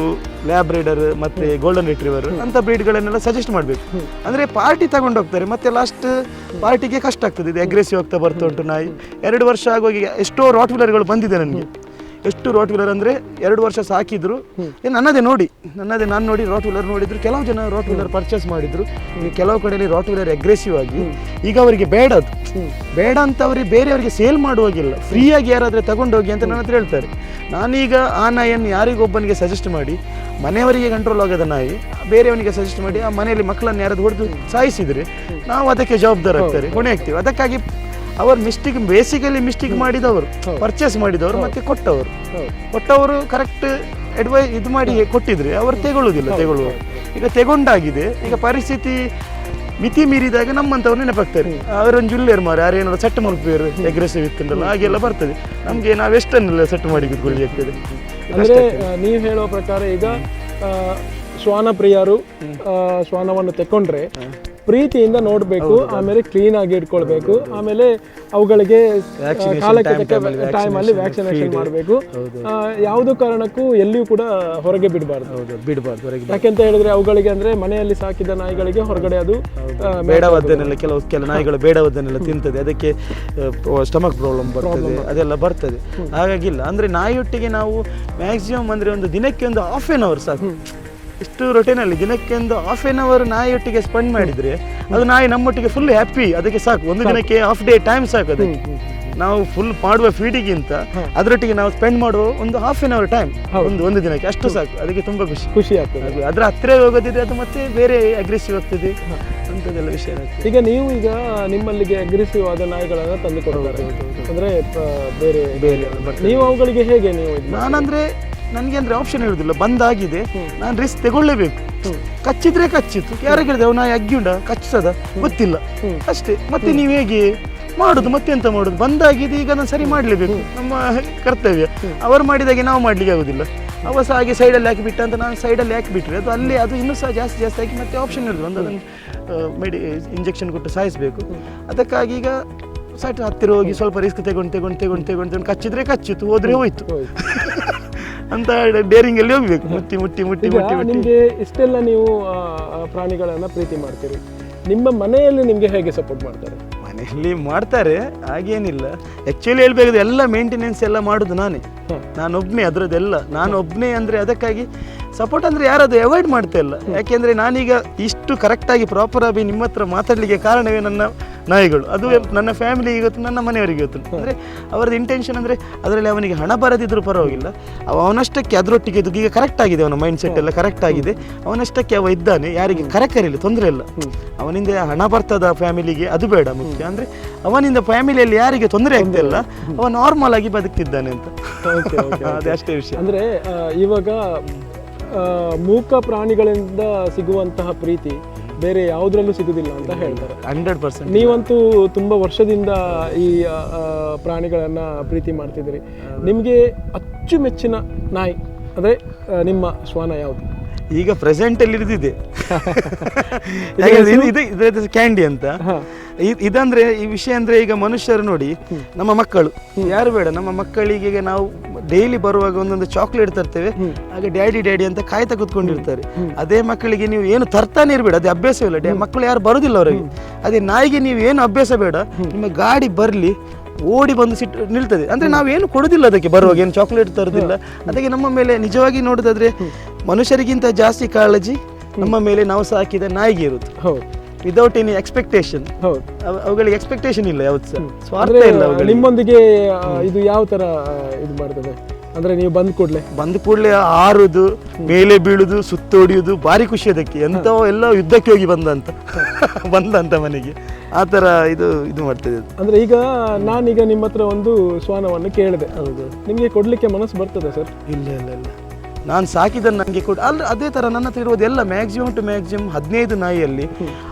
ಲ್ಯಾಬ್ ರೈಡರ್ ಮತ್ತು ಗೋಲ್ಡನ್ ರಿಟ್ರೀವರ್ ಅಂಥ ಬ್ರೀಡ್ಗಳನ್ನೆಲ್ಲ ಸಜೆಸ್ಟ್ ಮಾಡಬೇಕು. ಅಂದರೆ ಪಾರ್ಟಿ ತಗೊಂಡು ಹೋಗ್ತಾರೆ, ಮತ್ತು ಲಾಸ್ಟ್ ಪಾರ್ಟಿಗೆ ಕಷ್ಟ ಆಗ್ತದೆ. ಇದು ಅಗ್ರೆಸಿವ್ ಆಗ್ತಾ ಬರ್ತಾ ಉಂಟು ನಾಯಿ. 2 ವರ್ಷ ಆಗೋಗಿ ಎಷ್ಟೋ ರಾಟ್ ವೀಲರ್ಗಳು ಬಂದಿದೆ ನನಗೆ. ಎಷ್ಟು ರಾಟ್ ವೀಲರ್ ಅಂದರೆ 2 ವರ್ಷ ಸಾಕಿದ್ರು. ನನ್ನದೇ ನಾನು ನೋಡಿ ರಾಟ್ ವೀಲರ್ ನೋಡಿದ್ರು. ಕೆಲವು ಜನ ರಾಟ್ ವೀಲರ್ ಪರ್ಚೇಸ್ ಮಾಡಿದ್ರು. ಕೆಲವು ಕಡೆಯಲ್ಲಿ ರಾಟ್ ವೀಲರ್ ಅಗ್ರೆಸಿವ್ ಆಗಿ ಈಗ ಅವರಿಗೆ ಬೇಡ ಅಂತ ಅವರಿಗೆ ಬೇರೆಯವರಿಗೆ ಸೇಲ್ ಮಾಡುವಾಗಿಲ್ಲ, ಫ್ರೀಯಾಗಿ ಯಾರಾದರೆ ತಗೊಂಡೋಗಿ ಅಂತ ನನ್ನ ಹತ್ರ ಹೇಳ್ತಾರೆ. ನಾನೀಗ ಆ ನಾಯಿಯನ್ನು ಯಾರಿಗೊಬ್ಬನಿಗೆ ಸಜೆಸ್ಟ್ ಮಾಡಿ, ಮನೆಯವರಿಗೆ ಕಂಟ್ರೋಲ್ ಆಗದ ನಾಯಿ ಬೇರೆಯವನಿಗೆ ಸಜೆಸ್ಟ್ ಮಾಡಿ ಆ ಮನೆಯಲ್ಲಿ ಮಕ್ಕಳನ್ನು ಯಾರಾದ್ರು ಹೊಡೆದು ಸಾಯಿಸಿದರೆ ನಾವು ಅದಕ್ಕೆ ಜವಾಬ್ದಾರ ಆಗ್ತಾರೆ, ಹೊಣೆ ಆಗ್ತೀವಿ. ಅದಕ್ಕಾಗಿ ಅವರು ಬೇಸಿಕಲಿ ಮಿಸ್ಟೇಕ್ ಮಾಡಿದವರು, ಪರ್ಚೇಸ್ ಮಾಡಿದವರು ಮತ್ತು ಕೊಟ್ಟವರು ಕರೆಕ್ಟ್ ಇದು ಮಾಡಿ ಕೊಟ್ಟಿದ್ರೆ ಅವರು ತೆಗೊಳ್ಳುವರು. ಈಗ ತೆಗೊಂಡಾಗಿದೆ. ಈಗ ಪರಿಸ್ಥಿತಿ ಮಿತಿ ಮೀರಿದಾಗ ನಮ್ಮಂಥವ್ರು ನೆನಪಾಗ್ತಾರೆ. ಅವರೊಂದು ಜುಲ್ಲೇರು ಮಾರು ಯಾರೇನಾದ್ರು ಸೆಟ್ ಮಲ್ಪೇರು ಅಗ್ರೆಸಿವ್ ಇತ್ತುಂಟಲ್ಲ, ಹಾಗೆಲ್ಲ ಬರ್ತದೆ. ನಮಗೆ ನಾವು ಎಷ್ಟನ್ನೆಲ್ಲ ಸೆಟ್ ಮಾಡಿ ಕೂತ್ಕೊಳ್ಳಿ ಆಗ್ತದೆ. ಅಂದರೆ ನೀವು ಹೇಳೋ ಪ್ರಕಾರ ಈಗ ಶ್ವಾನ ಪ್ರಿಯರು ಶ್ವಾನವನ್ನು ತೆಕೊಂಡ್ರೆ ಪ್ರೀತಿಯಿಂದ ನೋಡಬೇಕು, ಆಮೇಲೆ ಕ್ಲೀನ್ ಆಗಿ ಇಟ್ಕೊಳ್ಬೇಕು, ಆಮೇಲೆ ಅವುಗಳಿಗೆ ಕಾಲಕ್ಕೆ ತಕ್ಕ ಟೈಮಲ್ಲಿ ವ್ಯಾಕ್ಸಿನೇಷನ್ ಮಾಡಬೇಕು. ಯಾವುದೋ ಕಾರಣಕ್ಕೂ ಎಲ್ಲಿಯೂ ಕೂಡ ಹೊರಗೆ ಬಿಡಬಾರ್ದು. ಯಾಕೆಂತ ಹೇಳಿದ್ರೆ ಅವುಗಳಿಗೆ ಅಂದ್ರೆ ಮನೆಯಲ್ಲಿ ಸಾಕಿದ ನಾಯಿಗಳಿಗೆ ಹೊರಗಡೆ ಅದು ಬೇಡವಾದ್ದನ್ನೆಲ್ಲ ಕೆಲ ನಾಯಿಗಳು ಬೇಡವಾದ್ದನ್ನೆಲ್ಲ ತಿಂತದೆ, ಅದಕ್ಕೆ ಸ್ಟಮಕ್ ಪ್ರಾಬ್ಲಮ್ ಬರ್ತದೆ, ಅದೆಲ್ಲ ಬರ್ತದೆ. ಹಾಗಾಗಿಲ್ಲ ಅಂದ್ರೆ ನಾಯಿಯೊಟ್ಟಿಗೆ ನಾವು ಮ್ಯಾಕ್ಸಿಮಮ್ ಅಂದ್ರೆ ಒಂದು ದಿನಕ್ಕೆ ಒಂದು ½ an hour ಸಾಕು. ಇಷ್ಟು ರೊಟೀನಲ್ಲಿ ದಿನಕ್ಕೆ ಒಂದು ½ an hour ನಾಯಿಯೊಟ್ಟಿಗೆ ಸ್ಪೆಂಡ್ ಮಾಡಿದರೆ ಅದು ನಾಯಿ ನಮ್ಮೊಟ್ಟಿಗೆ ಫುಲ್ ಹ್ಯಾಪಿ, ಅದಕ್ಕೆ ಸಾಕು. ಒಂದು ದಿನಕ್ಕೆ ½ day ಟೈಮ್ ಸಾಕು ಅದಕ್ಕೆ. ನಾವು ಫುಲ್ ಮಾಡುವ ಫೀಡಿಗಿಂತ ಅದರೊಟ್ಟಿಗೆ ನಾವು ಸ್ಪೆಂಡ್ ಮಾಡುವ ಒಂದು ½ an hour ಟೈಮ್ ಒಂದು ದಿನಕ್ಕೆ ಅಷ್ಟು ಸಾಕು. ಅದಕ್ಕೆ ತುಂಬ ಖುಷಿ ಆಗ್ತದೆ. ಅದರ ಹತ್ತಿರ ಹೋಗೋದಿದ್ರೆ ಅದು ಮತ್ತೆ ಬೇರೆ ಅಗ್ರೆಸಿವ್ ಆಗ್ತದೆ ಅಂಥದ್ದೆಲ್ಲ ವಿಷಯ. ಈಗ ನಿಮ್ಮಲ್ಲಿಗೆ ಅಗ್ರೆಸಿವ್ ಆದ ನಾಯಿಗಳನ್ನು ತಂದು ಕೊಡ್ತಾರೆ ಅಂದರೆ ಬೇರೆ ನೀವು ಅವುಗಳಿಗೆ ಹೇಗೆ ನಾನಂದ್ರೆ ನನಗೆ ಅಂದರೆ ಆಪ್ಷನ್ ಇರೋದಿಲ್ಲ, ಬಂದಾಗಿದೆ ನಾನು ರಿಸ್ಕ್ ತಗೊಳ್ಳೇಬೇಕು. ಕಚ್ಚಿದ್ರೆ ಕಚ್ಚಿತ್ತು, ಯಾರಿಗೆ ಹೇಳಿದೆ ನಾಯಿ ಅಗ್ಗಿಂಡ ಕಚ್ಚದ ಗೊತ್ತಿಲ್ಲ ಅಷ್ಟೇ. ಮತ್ತೆ ನೀವು ಹೇಗೆ ಮಾಡೋದು, ಮತ್ತೆಂತ ಮಾಡೋದು, ಬಂದಾಗಿದೆ ಈಗ ನಾನು ಸರಿ ಮಾಡಲೇಬೇಕು, ನಮ್ಮ ಕರ್ತವ್ಯ. ಅವರು ಮಾಡಿದಾಗೆ ನಾವು ಮಾಡಲಿಕ್ಕೆ ಆಗೋದಿಲ್ಲ. ಅವ ಸಹ ಹಾಗೆ ಸೈಡಲ್ಲಿ ಹಾಕಿಬಿಟ್ಟ ಅಂತ ನಾನು ಸೈಡಲ್ಲಿ ಹಾಕಿಬಿಟ್ರೆ ಅದು ಇನ್ನೂ ಸಹ ಜಾಸ್ತಿ ಆಗಿ ಮತ್ತೆ ಆಪ್ಷನ್ ಇರೋದು ಒಂದು ಅದನ್ನು ಇಂಜೆಕ್ಷನ್ ಕೊಟ್ಟು ಸಾಯಿಸಬೇಕು. ಅದಕ್ಕಾಗಿ ಈಗ ಹತ್ತಿರ ಹೋಗಿ ಸ್ವಲ್ಪ ರಿಸ್ಕ್ ತಗೊಂಡು ಕಚ್ಚಿದ್ರೆ ಕಚ್ಚಿತ್ತು, ಹೋದ್ರೆ ಹೋಯ್ತು ಅಂತ ಡೇರಿಂಗ್ ಅಲ್ಲಿ ಹೋಗ್ಬೇಕು. ಮುಟ್ಟಿ ನಿಮಗೆ ಇಷ್ಟೆಲ್ಲ ನೀವು ಪ್ರಾಣಿಗಳನ್ನ ಪ್ರೀತಿ ಮಾಡ್ತೀರಿ, ನಿಮ್ಮ ಮನೆಯಲ್ಲಿ ನಿಮಗೆ ಹೇಗೆ ಸಪೋರ್ಟ್ ಮಾಡ್ತಾರೆ? ಮನೆಯಲ್ಲಿ ಮಾಡ್ತಾರೆ, ಹಾಗೇನಿಲ್ಲ. ಆ್ಯಕ್ಚುಲಿ ಹೇಳ್ಬೇಕಾದ್ರೆ ಎಲ್ಲ ಮೇಂಟೆನೆನ್ಸ್ ಎಲ್ಲ ಮಾಡೋದು ನಾನೊಬ್ಬನೇ ಅದರದ್ದೆಲ್ಲ ನಾನೊಬ್ಬನೇ. ಅಂದರೆ ಅದಕ್ಕಾಗಿ ಸಪೋರ್ಟ್ ಅಂದರೆ ಯಾರದು ಅವಾಯ್ಡ್ ಮಾಡ್ತಾ ಇಲ್ಲ. ಯಾಕೆಂದರೆ ನಾನೀಗ ಇಷ್ಟು ಕರೆಕ್ಟಾಗಿ ಪ್ರಾಪರಾಗಿ ನಿಮ್ಮ ಹತ್ರ ಮಾತಾಡಲಿಕ್ಕೆ ಕಾರಣವೇ ನನ್ನ ನಾಯಿಗಳು. ಅದು ನನ್ನ ಫ್ಯಾಮಿಲಿಗೆ ಗೊತ್ತು, ನನ್ನ ಮನೆಯವರಿಗೆ ಗೊತ್ತು. ಅಂದರೆ ಅವರದ್ದು ಇಂಟೆನ್ಷನ್ ಅಂದರೆ ಅದರಲ್ಲಿ ಅವನಿಗೆ ಹಣ ಬರದಿದ್ದರೂ ಪರವಾಗಿಲ್ಲ, ಅವನಷ್ಟಕ್ಕೆ ಅದರೊಟ್ಟಿಗೆ ಈಗ ಕರೆಕ್ಟ್ ಆಗಿದೆ, ಅವನ ಮೈಂಡ್ ಸೆಟ್ ಎಲ್ಲ ಕರೆಕ್ಟ್ ಆಗಿದೆ, ಅವನಷ್ಟಕ್ಕೆ ಅವ ಇದ್ದಾನೆ, ಯಾರಿಗೆ ಕರೆಕರಿಲ್ಲ, ತೊಂದರೆ ಇಲ್ಲ. ಅವನಿಂದ ಹಣ ಬರ್ತದ ಫ್ಯಾಮಿಲಿಗೆ ಅದು ಬೇಡ ಮುಖ್ಯ. ಅಂದರೆ ಅವನಿಂದ ಫ್ಯಾಮಿಲಿಯಲ್ಲಿ ಯಾರಿಗೆ ತೊಂದರೆ ಆಗ್ತಿಲ್ಲ, ಅವ ನಾರ್ಮಲ್ ಆಗಿ ಬದುಕ್ತಿದ್ದಾನೆ ಅಂತ. ಅದೇ ಅಷ್ಟೇ ವಿಷಯ. ಅಂದರೆ ಇವಾಗ ಮೂಕ ಪ್ರಾಣಿಗಳಿಂದ ಸಿಗುವಂತಹ ಪ್ರೀತಿ ಬೇರೆ ಯಾವುದ್ರಲ್ಲೂ ಸಿಗುದಿಲ್ಲ ಅಂತ ಹೇಳ್ತಾರೆ. 100%. ನೀವಂತೂ ತುಂಬ ವರ್ಷದಿಂದ ಈ ಪ್ರಾಣಿಗಳನ್ನ ಪ್ರೀತಿ ಮಾಡ್ತಿದ್ದೀರಿ. ನಿಮಗೆ ಅಚ್ಚುಮೆಚ್ಚಿನ ನಾಯಿ ಅಂದರೆ ನಿಮ್ಮ ಶ್ವಾನ ಯಾವುದು? ಈಗ ಪ್ರೆಸೆಂಟ್ ಅಲ್ಲಿ ಇರಿದಿದೆ ಕ್ಯಾಂಡಿ ಅಂತ. ಇದಂದ್ರೆ ಈ ವಿಷಯ ಅಂದ್ರೆ ಈಗ ಮನುಷ್ಯರು ನೋಡಿ, ನಮ್ಮ ಮಕ್ಕಳು ಯಾರು ಬೇಡ, ನಮ್ಮ ಮಕ್ಕಳಿಗೆ ನಾವು ಡೈಲಿ ಬರುವಾಗ ಒಂದೊಂದು ಚಾಕ್ಲೇಟ್ ತರ್ತೇವೆ, ಹಾಗೆ ಡ್ಯಾಡಿ ಡ್ಯಾಡಿ ಅಂತ ಕಾಯ್ತಾ ಕೂತ್ಕೊಂಡಿರ್ತಾರೆ. ಅದೇ ಮಕ್ಕಳಿಗೆ ನೀವು ಏನು ತರ್ತಾನೆ ಇರಬೇಡ, ಅದೇ ಅಭ್ಯಾಸವಿಲ್ಲ. ಮಕ್ಕಳು ಯಾರು ಬರುದಿಲ್ಲ ಅವರಿಗೆ. ಅದೇ ನಾಯಿಗೆ ನೀವು ಏನು ಅಭ್ಯಾಸ ಬೇಡ, ನಿಮ್ಮ ಗಾಡಿ ಬರ್ಲಿ ಓಡಿ ಬಂದು ನಿಲ್ತದೆ. ಅಂದ್ರೆ ನಾವೇನು ಕೊಡುದಿಲ್ಲ ಅದಕ್ಕೆ, ಬರುವಾಗ ಏನು ಚಾಕ್ಲೇಟ್ ತರುದಿಲ್ಲ. ಅದಕ್ಕೆ ನಮ್ಮ ಮೇಲೆ ನಿಜವಾಗಿ ನೋಡೋದಾದ್ರೆ ಮನುಷ್ಯರಿಗಿಂತ ಜಾಸ್ತಿ ಕಾಳಜಿ ನಮ್ಮ ಮೇಲೆ ನಾವು ಸಾಕಿದ ನಾಯಿಗೆ ಇರುವುದು. Without any expectation. ಅವುಗಳಿಗೆ ಎಕ್ಸ್ಪೆಕ್ಟೇಷನ್ ಇಲ್ಲ ಯಾವ್ದು ಸಹ, ಸ್ವಾರ್ಥ ಇಲ್ಲ. ನಿಮ್ಮೊಂದಿಗೆ ಇದು ಯಾವ ತರ ಇದು ಮಾಡ್ತದೆ ಅಂದ್ರೆ ನೀವು ಬಂದ ಕೂಡಲೇ ಆರುದು, ಮೇಲೆ ಬೀಳುದು, ಸುತ್ತೋಡಿಯುದು, ಭಾರಿ ಖುಷಿ ಅದಕ್ಕೆ. ಎಂತ ಎಲ್ಲ ಯುದ್ಧಕ್ಕೆ ಹೋಗಿ ಬಂದಂತ ಮನೆಗೆ ಆ ತರ ಇದು ಮಾಡ್ತದೆ. ಅಂದ್ರೆ ಈಗ ನಾನೀಗ ನಿಮ್ಮ ಹತ್ರ ಒಂದು ಶ್ವಾನವನ್ನು ಕೇಳಿದೆ, ಹೌದು, ನಿಮಗೆ ಕೊಡ್ಲಿಕ್ಕೆ ಮನಸ್ಸು ಬರ್ತದೆ ಸರ್? ಇಲ್ಲ ಇಲ್ಲ ಇಲ್ಲ, ನಾನು ಸಾಕಿದ್ದನ್ನು ನನಗೆ ಅದೇ ತರ ನನ್ನ ಹತ್ರ ಇರೋದು ಎಲ್ಲ ಮ್ಯಾಕ್ಸಿಮಮ್ ಟು ಮ್ಯಾಕ್ಸಿಮಮ್ 15 ನಾಯಿಯಲ್ಲಿ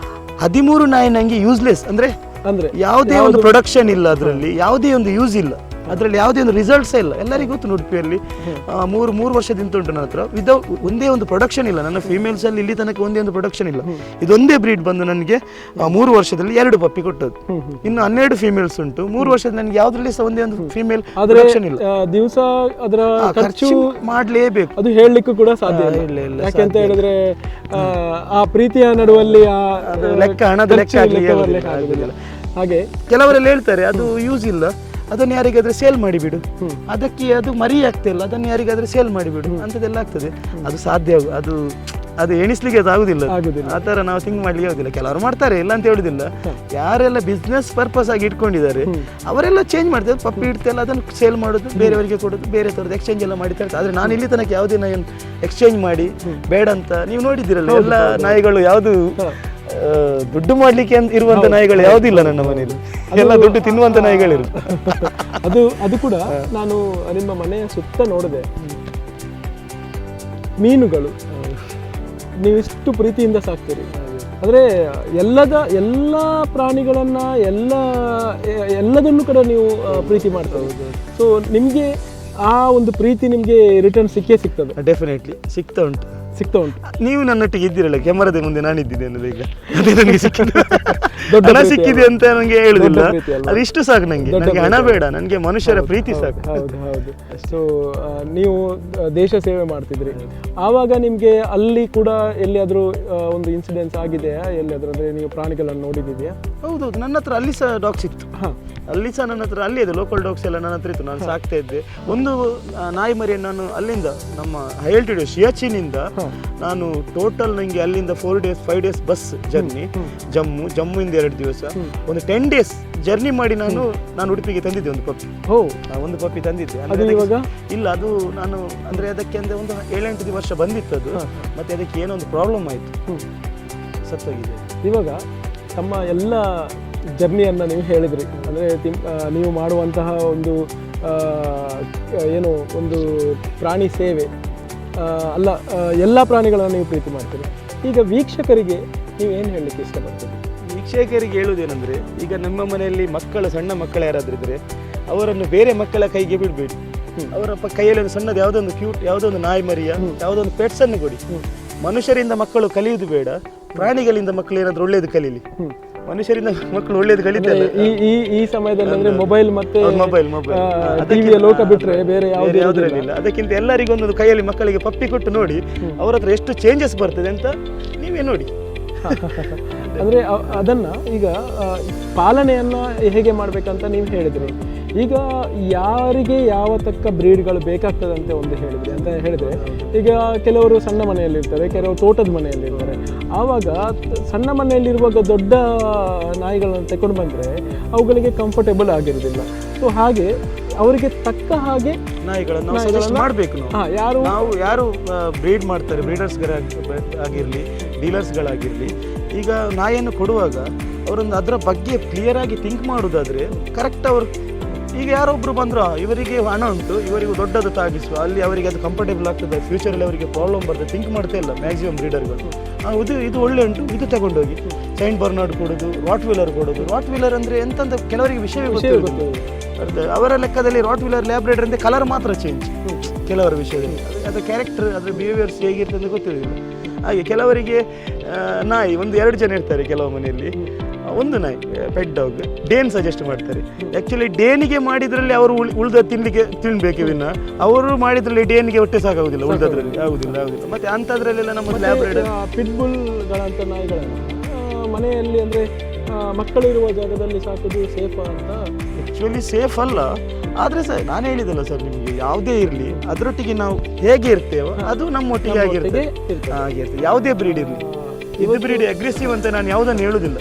13 ನಾಯಿ ನನಗೆ ಯೂಸ್ಲೆಸ್. ಅಂದ್ರೆ ಯಾವುದೇ ಒಂದು ಪ್ರೊಡಕ್ಷನ್ ಇಲ್ಲ, ಅದರಲ್ಲಿ ಯಾವುದೇ ಒಂದು ಯೂಸ್ ಇಲ್ಲ, ಅದರಲ್ಲಿ ಯಾವುದೇ ಒಂದು ರಿಸಲ್ಟ್ಸ್ ಇಲ್ಲ. ಎಲ್ಲರಿಗೂ ಗೊತ್ತು ಉಡುಪಿಯಲ್ಲಿ 3 ವರ್ಷದಿಂದ ಉಂಟು ನನ್ನ ಹತ್ರ. ಒಂದೇ ಒಂದು ಪ್ರೊಡಕ್ಷನ್ ಇಲ್ಲ. ನನ್ನ ಫೀಮೇಲ್ಸ್ ಅಲ್ಲಿ ಇಲ್ಲಿ ತನಕ ಒಂದೇ ಒಂದು ಪ್ರೊಡಕ್ಷನ್ ಇಲ್ಲ. ಇದೊಂದೇ ಬ್ರೀಡ್ ಬಂದು ನನಗೆ 3 ವರ್ಷದಲ್ಲಿ 2 ಪಪ್ಪಿ ಕೊಟ್ಟದ್ದು. ಇನ್ನು 12 ಫೀಮೇಲ್ಸ್ ಉಂಟು. 3 ವರ್ಷದಲ್ಲಿ ನನಗೆ ಯಾವ್ದ್ರಲ್ಲಿ ಸಹ ಒಂದೇ ಒಂದು ಫೀಮೇಲ್ ಪ್ರೊಡಕ್ಷನ್ ಇಲ್ಲ. ದಿವಸ ಅದರ ಖರ್ಚು ಮಾಡಲೇಬೇಕು, ಅದು ಹೇಳಲಿಕ್ಕೂ ಕೂಡ ಸಾಧ್ಯ ಇಲ್ಲ. ಯಾಕೆಂತ ಹೇಳಿದ್ರೆ ಆ ಪ್ರೀತಿಯ ನಡುವಲ್ಲಿ ಹಣದ ಲೆಕ್ಕ ಆಗುದಿಲ್ಲ. ಹಾಗೆ ಕೆಲವರೆಲ್ಲ ಹೇಳ್ತಾರೆ ಅದು ಯೂಸ್ ಇಲ್ಲ, ಅದನ್ನು ಯಾರಿಗಾದ್ರೆ ಸೇಲ್ ಮಾಡಿಬಿಡು, ಅದಕ್ಕೆ ಅದು ಮರಿ ಆಗ್ತಾ ಇಲ್ಲ, ಅದನ್ನು ಯಾರಿಗಾದ್ರೆ ಸೇಲ್ ಮಾಡಿಬಿಡು ಅಂತದೆಲ್ಲ ಆಗ್ತದೆ. ಅದು ಸಾಧ್ಯ ಅದು ಎಣಿಸ್ಲಿಕ್ಕೆ ಅದು ಆಗುದಿಲ್ಲ. ಆ ಥರ ನಾವು ಥಿಂಕ್ ಮಾಡ್ಲಿಕ್ಕೆ ಆಗುದಿಲ್ಲ. ಕೆಲವರು ಮಾಡ್ತಾರೆ, ಇಲ್ಲ ಅಂತ ಹೇಳುದಿಲ್ಲ. ಯಾರೆಲ್ಲ ಬಿಸ್ನೆಸ್ ಪರ್ಪಸ್ ಆಗಿ ಇಟ್ಕೊಂಡಿದ್ದಾರೆ ಅವರೆಲ್ಲ ಚೇಂಜ್ ಮಾಡ್ತಾರೆ. ಪಪ್ಪಿ ಇಡ್ತೆಲ್ಲ ಅದನ್ನು ಸೇಲ್ ಮಾಡೋದು, ಬೇರೆಯವರಿಗೆ ಕೊಡೋದು, ಬೇರೆ ಥರದ್ದು ಎಕ್ಸ್ಚೇಂಜ್ ಎಲ್ಲ ಮಾಡಿ ತರ್ತಾರೆ. ಆದರೆ ನಾನು ಇಲ್ಲಿ ತನಕ ಯಾವುದೇ ನಾಯಿಯನ್ನು ಎಕ್ಸ್ಚೇಂಜ್ ಮಾಡಿ ಬೇಡ ಅಂತ ನೀವು ನೋಡಿದ್ದೀರಲ್ಲ, ಎಲ್ಲ ನಾಯಿಗಳು ಯಾವುದು ದುಡ್ಡು ಮಾಡ್ಲಿಕ್ಕೆ ಇರುವಂತ ನಾಯಿಗಳು ಯಾವುದಿಲ್ಲ ನನ್ನ ಮನೆಯಲ್ಲಿ. ಎಲ್ಲ ದುಡ್ಡು ತಿನ್ನುವಂತ ನಾಯಿಗಳಿರು. ಅದು ಕೂಡ ನಾನು ನಿಮ್ಮ ಮನೆಯ ಸುತ್ತ ನೋಡಿದೆ, ಮೀನುಗಳು ನೀವು ಇಷ್ಟು ಪ್ರೀತಿಯಿಂದ ಸಾಕ್ತೀರಿ. ಅಂದ್ರೆ ಎಲ್ಲ ಪ್ರಾಣಿಗಳನ್ನ ಎಲ್ಲದನ್ನು ಕೂಡ ನೀವು ಪ್ರೀತಿ ಮಾಡ್ತಾರೆ. ಸೊ ನಿಮ್ಗೆ ಆ ಒಂದು ಪ್ರೀತಿ ನಿಮ್ಗೆ ರಿಟರ್ನ್ ಸಿಗ್ತದೆ. ಡೆಫಿನೆಟ್ಲಿ ಸಿಗ್ತಾ ಉಂಟು. ನೀವು ನನ್ನೊಟ್ಟಿಗೆ ಇದ್ದೀರಲ್ಲ, ಕ್ಯಾಮರಾದ ಮುಂದೆ ನಾನಿದ್ದೀನಿ ಅನ್ನೋದು. ಈಗ ಅದೇ ನನಗೆ ಹಣ ಸಿಕ್ಕಿದೆ ಅಂತ ನನಗೆ ಹೇಳುದಿಲ್ಲ, ಅದು ಇಷ್ಟು ಸಾಕು ನನಗೆ ಹಣ ಬೇಡ, ನನಗೆ ಮನುಷ್ಯರ ಪ್ರೀತಿ ಸಾಕು. ಹೌದು. ಸೊ ನೀವು ದೇಶ ಸೇವೆ ಮಾಡ್ತಿದ್ರಿ, ಆವಾಗ ನಿಮ್ಗೆ ಅಲ್ಲಿ ಕೂಡ ಎಲ್ಲಿಯಾದ್ರೂ ಒಂದು ಇನ್ಸಿಡೆನ್ಸ್ ಆಗಿದೆಯಾ? ಎಲ್ಲಿಯಾದ್ರೂ ಅಂದ್ರೆ ನೀವು ಪ್ರಾಣಿಗಳನ್ನು ನೋಡಿದೀಯಾ? ಹೌದೌದು, ನನ್ನ ಹತ್ರ ಅಲ್ಲಿ ಸಹ ಡಾಗ್ ಸಿಕ್ತು. ಅಲ್ಲಿ ಸಹ ನನ್ನ ಹತ್ರ ಅಲ್ಲಿ ಇದೆ, ಲೋಕಲ್ ಡಾಗ್ಸ್ ಎಲ್ಲ ನನ್ನ ಹತ್ರ ಇತ್ತು. ನಾನು ಸಾಕ್ತಾ ಇದ್ದೆ. ಒಂದು ನಾಯಿ ಮರಿಯನ್ನು ನಾನು ಅಲ್ಲಿಂದ ನಮ್ಮ ಹೈ ಆಲ್ಟಿಟ್ಯೂಡ್ ಸಿಯಾಚಿನಿಂದ ನಾನು ಟೋಟಲ್ ನನಗೆ ಅಲ್ಲಿಂದ 5 ಡೇಸ್ ಬಸ್ ಜರ್ನಿ, ಜಮ್ಮುವಿಂದ 2 ದಿವಸ, ಒಂದು 10 ಡೇಸ್ ಜರ್ನಿ ಮಾಡಿ ನಾನು ಉಡುಪಿಗೆ ತಂದಿದ್ದೆ ಒಂದು ಪಪ್ಪಿ ತಂದಿದ್ದೆ. ಇಲ್ಲ, ಅದು ನಾನು ಅಂದ್ರೆ ಅದಕ್ಕೆ ಅಂದ್ರೆ ಒಂದು 7-8 ವರ್ಷ ಬಂದಿತ್ತು ಅದು. ಮತ್ತೆ ಅದಕ್ಕೆ ಏನೋ ಒಂದು ಪ್ರಾಬ್ಲಮ್ ಆಯ್ತು, ಸತ್ತೋಗಿದೆ. ಇವಾಗ ತಮ್ಮ ಎಲ್ಲ ಜರ್ನಿಯನ್ನು ನೀವು ಹೇಳಿದ್ರಿ, ಅಂದರೆ ನೀವು ಮಾಡುವಂತಹ ಒಂದು ಒಂದು ಪ್ರಾಣಿ ಸೇವೆ ಅಲ್ಲ, ಎಲ್ಲ ಪ್ರಾಣಿಗಳನ್ನು ನೀವು ಪ್ರೀತಿ ಮಾಡ್ತೀರಿ. ಈಗ ವೀಕ್ಷಕರಿಗೆ ನೀವು ಏನು ಹೇಳಲಿಕ್ಕೆ ಇಷ್ಟಪಡ್ತೀರಿ? ವೀಕ್ಷಕರಿಗೆ ಹೇಳುವುದೇನೆಂದರೆ, ಈಗ ನಮ್ಮ ಮನೆಯಲ್ಲಿ ಸಣ್ಣ ಮಕ್ಕಳು ಯಾರಾದರೂ ಇದ್ದರೆ ಅವರನ್ನು ಬೇರೆ ಮಕ್ಕಳ ಕೈಗೆ ಬಿಡಬೇಡಿ. ಅವರ ಕೈಯಲ್ಲಿ ಒಂದು ಸಣ್ಣದು ಯಾವುದೊಂದು ಕ್ಯೂಟ್, ಯಾವುದೊಂದು ನಾಯಿ ಮರಿಯ, ಯಾವುದೊಂದು ಪೆಟ್ಸನ್ನು ಕೊಡಿ. ಮನುಷ್ಯರಿಂದ ಮಕ್ಕಳು ಕಲಿಯುವುದು ಬೇಡ, ಪ್ರಾಣಿಗಳಿಂದ ಮಕ್ಕಳು ಏನಾದರೂ ಒಳ್ಳೇದು ಕಲೀಲಿ. ಮನುಷ್ಯರಿಂದ ಮಕ್ಕಳು ಒಳ್ಳೇದು ಕಲಿತಾರೆ. ಈ ಸಮಯದಲ್ಲಿ ಅಂದ್ರೆ ಮೊಬೈಲ್ ಲೋಕ ಬಿಟ್ರೆ ಬೇರೆ ಯಾವುದಿಲ್ಲ. ಅದಕ್ಕಿಂತ ಎಲ್ಲರಿಗೂ ಒಂದೊಂದು ಕೈಯಲ್ಲಿ ಮಕ್ಕಳಿಗೆ ಪಪ್ಪಿ ಕೊಟ್ಟು ನೋಡಿ ಅವರ ಹತ್ರ ಎಷ್ಟು ಚೇಂಜಸ್ ಬರ್ತದೆ ಅಂತ ನೀವೇ ನೋಡಿ. ಅಂದ್ರೆ ಅದನ್ನ ಈಗ ಪಾಲನೆಯನ್ನ ಹೇಗೆ ಮಾಡ್ಬೇಕಂತ ನೀವು ಹೇಳಿದ್ರಿ. ಈಗ ಯಾರಿಗೆ ಯಾವ ತಕ್ಕ ಬ್ರೀಡ್ಗಳು ಬೇಕಾಗ್ತದಂತೆ ಒಂದು ಹೇಳಿದ್ರಿ ಅಂತ ಹೇಳಿದ್ರೆ, ಈಗ ಕೆಲವರು ಸಣ್ಣ ಮನೆಯಲ್ಲಿರ್ತಾರೆ, ಕೆಲವರು ತೋಟದ ಮನೆಯಲ್ಲಿರ್ತಾರೆ. ಆವಾಗ ಸಣ್ಣ ಮನೆಯಲ್ಲಿರುವಾಗ ದೊಡ್ಡ ನಾಯಿಗಳನ್ನು ತಗೊಂಡು ಬಂದರೆ ಅವುಗಳಿಗೆ ಕಂಫರ್ಟೇಬಲ್ ಆಗಿರೋದಿಲ್ಲ. ಸೊ ಹಾಗೆ ಅವರಿಗೆ ತಕ್ಕ ಹಾಗೆ ನಾಯಿಗಳನ್ನು ಸಜೆಸ್ಟ್ ಮಾಡಬೇಕು. ಯಾರು ಬ್ರೀಡ್ ಮಾಡ್ತಾರೆ, ಬ್ರೀಡರ್ಸ್ಗಳಾಗಿರಲಿ, ಡೀಲರ್ಸ್ಗಳಾಗಿರಲಿ, ಈಗ ನಾಯಿಯನ್ನು ಕೊಡುವಾಗ ಅವರೊಂದು ಅದರ ಬಗ್ಗೆ ಕ್ಲಿಯರ್ ಆಗಿ ಥಿಂಕ್ ಮಾಡೋದಾದ್ರೆ ಕರೆಕ್ಟ್ ಅವರು ಈಗ ಯಾರೊಬ್ಬರು ಬಂದರು ಇವರಿಗೆ ಹಣ ಉಂಟು, ಇವರಿಗೂ ದೊಡ್ಡದು ತಾಗಿಸುವ, ಅಲ್ಲಿ ಅವರಿಗೆ ಅದು ಕಂಫರ್ಟೇಬಲ್ ಆಗ್ತದೆ, ಫ್ಯೂಚರಲ್ಲಿ ಅವರಿಗೆ ಪ್ರಾಬ್ಲಮ್ ಬರ್ತದೆ, ಥಿಂಕ್ ಮಾಡ್ತಾ ಇಲ್ಲ ಮ್ಯಾಕ್ಸಿಮಮ್ ಬ್ರೀಡರ್ಗಳು. ಇದು ಒಳ್ಳೆ ಉಂಟು, ಇದು ತಗೊಂಡೋಗಿ ಸೈಂಟ್ ಬರ್ನಾರ್ಡ್ ಕೊಡೋದು, ರಾಟ್ ವೀಲರ್ ಕೊಡೋದು. ರಾಟ್ ವೀಲರ್ ಅಂದರೆ ಎಂತಂತ ಕೆಲವರಿಗೆ ವಿಷಯವೇ ಗೊತ್ತಿರೋದು. ಅವರ ಲೆಕ್ಕದಲ್ಲಿ ರಾಟ್ ವೀಲರ್ ಲ್ಯಾಬ್ರೇಟರ್ ಅಂದರೆ ಕಲರ್ ಮಾತ್ರ ಚೇಂಜ್ ಕೆಲವರ ವಿಷಯದಲ್ಲಿ, ಅದರ ಕ್ಯಾರೆಕ್ಟರ್ ಅದರ ಬಿಹೇವಿಯರ್ಸ್ ಹೇಗಿರ್ತದೆ ಅಂತ ಗೊತ್ತಿರೋದಿಲ್ಲ. ಹಾಗೆ ಕೆಲವರಿಗೆ ನಾಯಿ 1-2 ಜನ ಇರ್ತಾರೆ ಕೆಲವು ಮನೆಯಲ್ಲಿ, ಒಂದು ನಾಯಿ ಪೆಟ್ ಡಾಗ್ ಡೇನ್ ಸಜೆಸ್ಟ್ ಮಾಡ್ತಾರೆ. ಆ್ಯಕ್ಚುಲಿ ಡೇನಿಗೆ ಮಾಡಿದ್ರಲ್ಲಿ ಅವರು ಉಳಿದ ತಿನ್ಬೇಕು ವಿನ್ನ, ಅವರು ಮಾಡಿದ್ರಲ್ಲಿ ಡೇನಿಗೆ ಹೊಟ್ಟೆ ಸಾಕಾಗುದಿಲ್ಲ, ಉಳಿದ್ರಲ್ಲಿ ಆಗುದಿಲ್ಲ. ಮತ್ತೆ ಅಂಥದ್ರಲ್ಲೆಲ್ಲ ನಮ್ಮ ಲ್ಯಾಬ್ರೇಟರ್ ಪಿಟ್ಬುಲ್ಗಳಂತ ನಾಯಿಗಳನ್ನು ಮನೆಯಲ್ಲಿ ಅಂದರೆ ಮಕ್ಕಳಿರುವ ಜಾಗದಲ್ಲಿ ಸಾಕೋದು ಸೇಫ್ ಅಂತ? ಆ್ಯಕ್ಚುಲಿ ಸೇಫ್ ಅಲ್ಲ, ಆದರೆ ಸರ್ ನಾನು ಹೇಳಿದಲ್ಲ ಸರ್ ನಿಮಗೆ, ಯಾವುದೇ ಇರಲಿ ಅದರೊಟ್ಟಿಗೆ ನಾವು ಹೇಗೆ ಇರ್ತೇವೋ ಅದು ನಮ್ಮೊಟ್ಟಿಗೆ ಆಗಿರ್ತದೆ. ಯಾವುದೇ ಬ್ರೀಡ್ ಇರಲಿ, ಇದು ಬ್ರೀಡ್ ಅಗ್ರೆಸಿವ್ ಅಂತ ನಾನು ಯಾವುದನ್ನು ಹೇಳುವುದಿಲ್ಲ.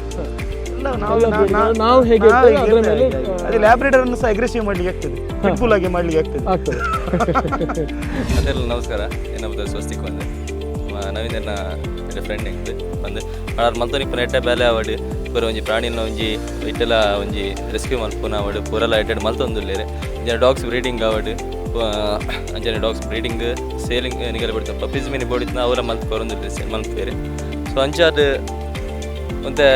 ನಾವು ಹೇಗೆ ಅದೇ ಲ್ಯಾಬ್ರೇಟರ್ ಅನ್ನು ಸಹ ಅಗ್ರೆಸಿವ್ ಮಾಡ್ಲಿಕ್ಕೆ ಆಗ್ತದೆ, ಪಿಟ್ಬುಲ್ ಆಗಿ ಮಾಡ್ಲಿಕ್ಕೆ ಆಗ್ತದೆ. ಅದೆಲ್ಲ ನಮಸ್ಕಾರ, ಏನಾಗ್ತದೆ ಸ್ವಸ್ತಿಕ್ ಬಂದೆ ನವೀನ എൻ്റെ ಫ್ರೆಂಡ್ ಹೆಂಗೆ ಬಂದು ಆರು ಮಲ್ತೊನಿಪ್ಪನ ಎಟ್ಟೆ ಬೇಲೆ ಆವಡು ಪೂರ ಒಂಜಿ ಪ್ರಾಣಿನ ಒಂಜಿ ಇಟ್ಟೆಲ್ಲ ಒಂಜಿ ರೆಸ್ಕ್ಯೂ ಮಲ್ಪುನ ಆವಡು ಪೂರೆಲ್ಲ ಎಟ್ಟೆಡ್ ಮಲ್ತೊಂದುಲ್ಲೇರೆ. ಅಂಜನೆ ಡಾಗ್ಸ್ ಬ್ರೀಡಿಂಗ್ ಆವಡು, ಅಂಜನೆ ಡಾಗ್ಸ್ ಬ್ರೀಡಿಂಗ್ ಸೇಲಿಂಗ್ ನಿಗಲ ಬಿಡ್ತಾರೆ ಪಪ್ಪೀಸ್ ಮೀನಿ ಬೋಡಿತ್ನ ಅವರ ಮಲ್ತು ಕೊರೊಂದಿಲ್ಲ ಸೇಲ್ ಮಲ್ಪೇರೆ. ಸೊ ಅಂಚಾದ ಒಂತೆ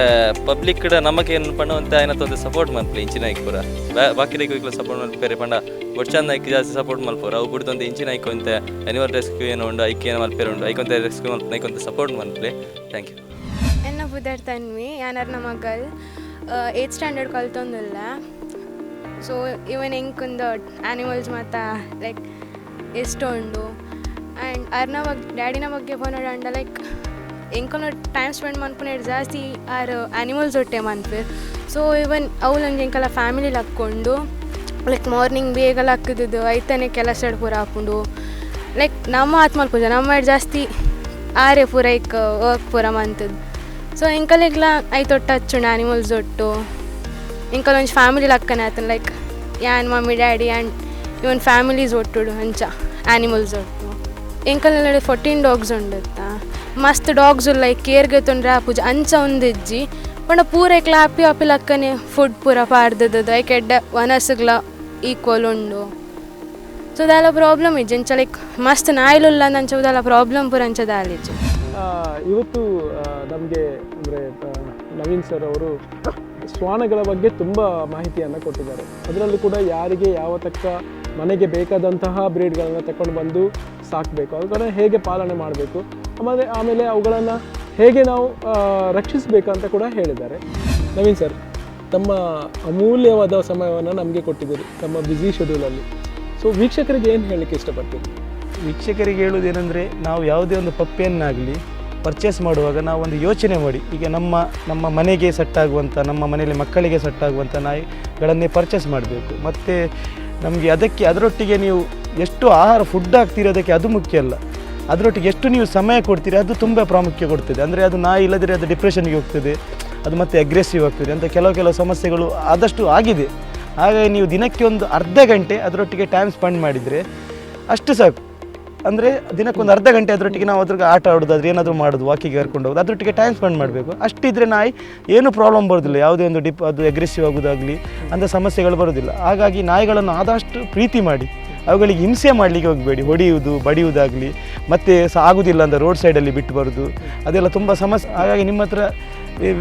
ಪಬ್ಲಿಕ್ ನಮಗೆ ಏನು ಪಂಡ ಒಂತೆ ಆಯ್ನತ್ತ ಒಂದು ಸಪೋರ್ಟ್ ಮಲ್ಪಲೆ ಇಂಚಿನ ಐಕ್ ಪೂರ ಬಾಕಿದಕ್ಕೆ ಹೋಗ್ಲಿ ಸಪೋರ್ಟ್ ಮಲ್ಪೇರೆ ಪಂಡ ಒಟ್ಟು ಚಂದ ಐಕ್ ಜಾಸ್ತಿ ಸಪೋರ್ಟ್ ಮಲ್ಪೋರು. ಅವು ಬಿಡ್ತು ಒಂದು ಇಂಚಿನ ಐಕ್ ಒಂತೆ ಅನಿವಲ್ ರೆಸ್ಕ್ಯೂ ಏನು ಉಂಡು ಐಕ್ ಏನು ಮಲ್ಪೇರು ಉಂಡು ಐಕೊಂತೆ ರೆಸ್ಕ್ಯೂ ಮಲ್ಪನ ಐಕೊಂತೆ ಸಪೋರ್ಟ್ ಮಲ್ಪಲೆ. Thank you. ಎನ್ನ ಬುದರ್ ತನ್ವಿ ಯಾನಾರು ನಮ್ಮ ಮಗಲ್ 8th ಸ್ಟ್ಯಾಂಡರ್ಡ್ ಕಲ್ತೊಂದಿಲ್ಲ. ಸೊ ಇವನ್ ಹೆಂಗೊಂದು ಆ್ಯನಿಮಲ್ಸ್ ಮತ್ತು ಲೈಕ್ ಇಷ್ಟ ಉಂಡು. ಆ್ಯಂಡ್ ಅರ್ನ ಬಗ್ಗೆ ಡ್ಯಾಡಿನ ಬಗ್ಗೆ ಬಂದ ಲೈಕ್ ಎಂಕೊಂಡು ಟೈಮ್ ಸ್ಪೆಂಡ್ ಮನ್ಪುನ ಜಾಸ್ತಿ ಆರು ಆ್ಯನಿಮಲ್ಸ್ ಒಟ್ಟೆ ಮನ್ಪು. ಸೊ ಇವನ್ ಅವಲಂಗೆ ಎಂಕಲ್ಲ ಫ್ಯಾಮಿಲಿಲಿ ಹಾಕ್ಕೊಂಡು ಲೈಕ್ ಮಾರ್ನಿಂಗ್ ಬೇಗಲ್ಲ ಹಾಕಿದ್ದು ಐತನೇ ಕೆಲಸ ಪೂರ ಹಾಕೊಂಡು ಲೈಕ್ ನಮ್ಮ ಆತ್ಮಲ್ ಪೂಜೆ ನಮ್ಮ ಜಾಸ್ತಿ ಆರೇ ಪೂರ ಈಗ ವರ್ಕ್ ಪೂರ ಮಂತದ್ದು. ಸೊ ಎಂಕಲೆಗ್ಲ ಐತೊಟ್ಟು ಹಚ್ಚುಂಡು ಆ್ಯನಿಮಲ್ಸ್ ಒಟ್ಟು ಎಂಕಲ್ಲೊಂದು ಫ್ಯಾಮಿಲಿಲಿ ಹಾಕ್ಕನೆ ಆತನ ಲೈಕ್ ಯಾನ್ ಮಮ್ಮಿ ಡ್ಯಾಡಿ ಆ್ಯಂಡ್ ಇವನ್ ಫ್ಯಾಮಿಲೀಸ್ ಒಟ್ಟುಡು ಅಂಚ ಆ್ಯನಿಮಲ್ಸ್ ಒಟ್ಟು. ಎಂಕಲ್ಲ 14 ಡಾಗ್ಸ್ ಉಂಡುತ್ತಾ ಮಸ್ತ್ ಡಾಗ್ಸ್ ಲೈಕ್ ಕೇರ್ಗೆ ತೊಂದರೆ ಪೂಜೆ ಅಂಚ ಒಂದಿಜ್ಜಿ ಪಂಡ ಪೂರ ಐಕ್ಲ ಹ್ಯಾಪಿ ಹ್ಯಾಪಿ ಲಕ್ಕನೆ ಫುಡ್ ಪೂರ ಪಾಡ್ದದ್ದು ಐಕೆ ಎಡ್ಡೆ ವನಸ್ಗ್ಲ ಈಕ್ವಲ್ ಉಂಡು. ಸೊ ಅದೆಲ್ಲ ಪ್ರಾಬ್ಲಮ್ ಇಜ್ಜಿ ಅಂಚ ಲೈಕ್ ಮಸ್ತ್ ನಾಯಿಲುಲ್ಲ ಅಂಚ ಅದೆಲ್ಲ ಪ್ರಾಬ್ಲಮ್ ಪೂರ ಅಂಚದಾಲಿಜ್ಜಿ. ಇವತ್ತು ನಮಗೆ ಅಂದರೆ ನವೀನ್ ಸರ್ ಅವರು ಶ್ವಾನಗಳ ಬಗ್ಗೆ ತುಂಬ ಮಾಹಿತಿಯನ್ನು ಕೊಟ್ಟಿದ್ದಾರೆ. ಅದರಲ್ಲೂ ಕೂಡ ಯಾರಿಗೆ ಯಾವ ತಕ್ಕ ಮನೆಗೆ ಬೇಕಾದಂತಹ ಬ್ರೀಡ್ಗಳನ್ನು ತಗೊಂಡು ಬಂದು ಸಾಕಬೇಕು, ಅವುಗಳನ್ನು ಹೇಗೆ ಪಾಲನೆ ಮಾಡಬೇಕು, ಆಮೇಲೆ ಅವುಗಳನ್ನು ಹೇಗೆ ನಾವು ರಕ್ಷಿಸಬೇಕಂತ ಕೂಡ ಹೇಳಿದ್ದಾರೆ. ನವೀನ್ ಸರ್, ತಮ್ಮ ಅಮೂಲ್ಯವಾದ ಸಮಯವನ್ನು ನಮಗೆ ಕೊಟ್ಟಿದ್ದೀರಿ ತಮ್ಮ ಬ್ಯುಸಿ ಶೆಡ್ಯೂಲಲ್ಲಿ. ಸೊ ವೀಕ್ಷಕರಿಗೆ ಏನು ಹೇಳಲಿಕ್ಕೆ ಇಷ್ಟಪಡ್ತೀರಿ? ವೀಕ್ಷಕರಿಗೆ ಹೇಳುವುದೇನೆಂದರೆ, ನಾವು ಯಾವುದೇ ಒಂದು ಪಪ್ಪಿಯನ್ನಾಗಲಿ ಪರ್ಚೇಸ್ ಮಾಡುವಾಗ ನಾವು ಒಂದು ಯೋಚನೆ ಮಾಡಿ, ಈಗ ನಮ್ಮ ಮನೆಗೆ ಸೆಟ್ ಆಗುವಂಥ, ನಮ್ಮ ಮನೆಯಲ್ಲಿ ಮಕ್ಕಳಿಗೆ ಸೆಟ್ ಆಗುವಂಥ ನಾಯಿಗಳನ್ನೇ ಪರ್ಚೇಸ್ ಮಾಡಬೇಕು. ಮತ್ತು ನಮಗೆ ಅದರೊಟ್ಟಿಗೆ ನೀವು ಎಷ್ಟು ಆಹಾರ ಫುಡ್ ಹಾಕ್ತಿರೋದಕ್ಕೆ ಅದು ಮುಖ್ಯ ಅಲ್ಲ, ಅದರೊಟ್ಟಿಗೆ ಎಷ್ಟು ನೀವು ಸಮಯ ಕೊಡ್ತೀರಿ ಅದು ತುಂಬ ಪ್ರಾಮುಖ್ಯ ಕೊಡ್ತದೆ. ಅಂದರೆ ಅದು ನಾಯಿ ಇಲ್ಲದ್ರೆ ಅದು ಡಿಪ್ರೆಷನ್ಗೆ ಹೋಗ್ತದೆ, ಅದು ಮತ್ತೆ ಅಗ್ರೆಸಿವ್ ಆಗ್ತದೆ ಅಂತ ಕೆಲವು ಸಮಸ್ಯೆಗಳು ಆದಷ್ಟು ಆಗಿದೆ. ಹಾಗಾಗಿ ನೀವು ದಿನಕ್ಕೆ ಒಂದು ಅರ್ಧ ಗಂಟೆ ಅದರೊಟ್ಟಿಗೆ ಟೈಮ್ ಸ್ಪೆಂಡ್ ಮಾಡಿದರೆ ಅಷ್ಟು ಸಾಕು. ಅಂದರೆ ದಿನಕ್ಕೊಂದು ಅರ್ಧ ಗಂಟೆ ಅದರೊಟ್ಟಿಗೆ ನಾವು ಅದ್ರಿಗೆ ಆಟ ಆಡೋದಾದ್ರೆ ಏನಾದರೂ ಮಾಡೋದು, ವಾಕಿಗೆ ಕರ್ಕೊಂಡು ಹೋಗೋದು, ಅದರೊಟ್ಟಿಗೆ ಟೈಮ್ ಸ್ಪೆಂಡ್ ಮಾಡಬೇಕು. ಅಷ್ಟಿದ್ರೆ ನಾಯಿ ಏನೂ ಪ್ರಾಬ್ಲಮ್ ಬರೋದಿಲ್ಲ, ಯಾವುದೇ ಒಂದು ಅದು ಅಗ್ರೆಸಿವ್ ಆಗೋದಾಗಲಿ ಅಂಥ ಸಮಸ್ಯೆಗಳು ಬರೋದಿಲ್ಲ. ಹಾಗಾಗಿ ನಾಯಿಗಳನ್ನು ಆದಷ್ಟು ಪ್ರೀತಿ ಮಾಡಿ, ಅವುಗಳಿಗೆ ಹಿಂಸೆ ಮಾಡಲಿಕ್ಕೆ ಹೋಗಬೇಡಿ. ಹೊಡೆಯುವುದು ಬಡಿಯುವುದಾಗಲಿ ಮತ್ತು ಆಗೋದಿಲ್ಲ ಅಂತ ರೋಡ್ ಸೈಡಲ್ಲಿ ಬಿಟ್ಟು ಬರೋದು, ಅದೆಲ್ಲ ತುಂಬ ಸಮಸ್ಯೆ. ಹಾಗಾಗಿ ನಿಮ್ಮ ಹತ್ರ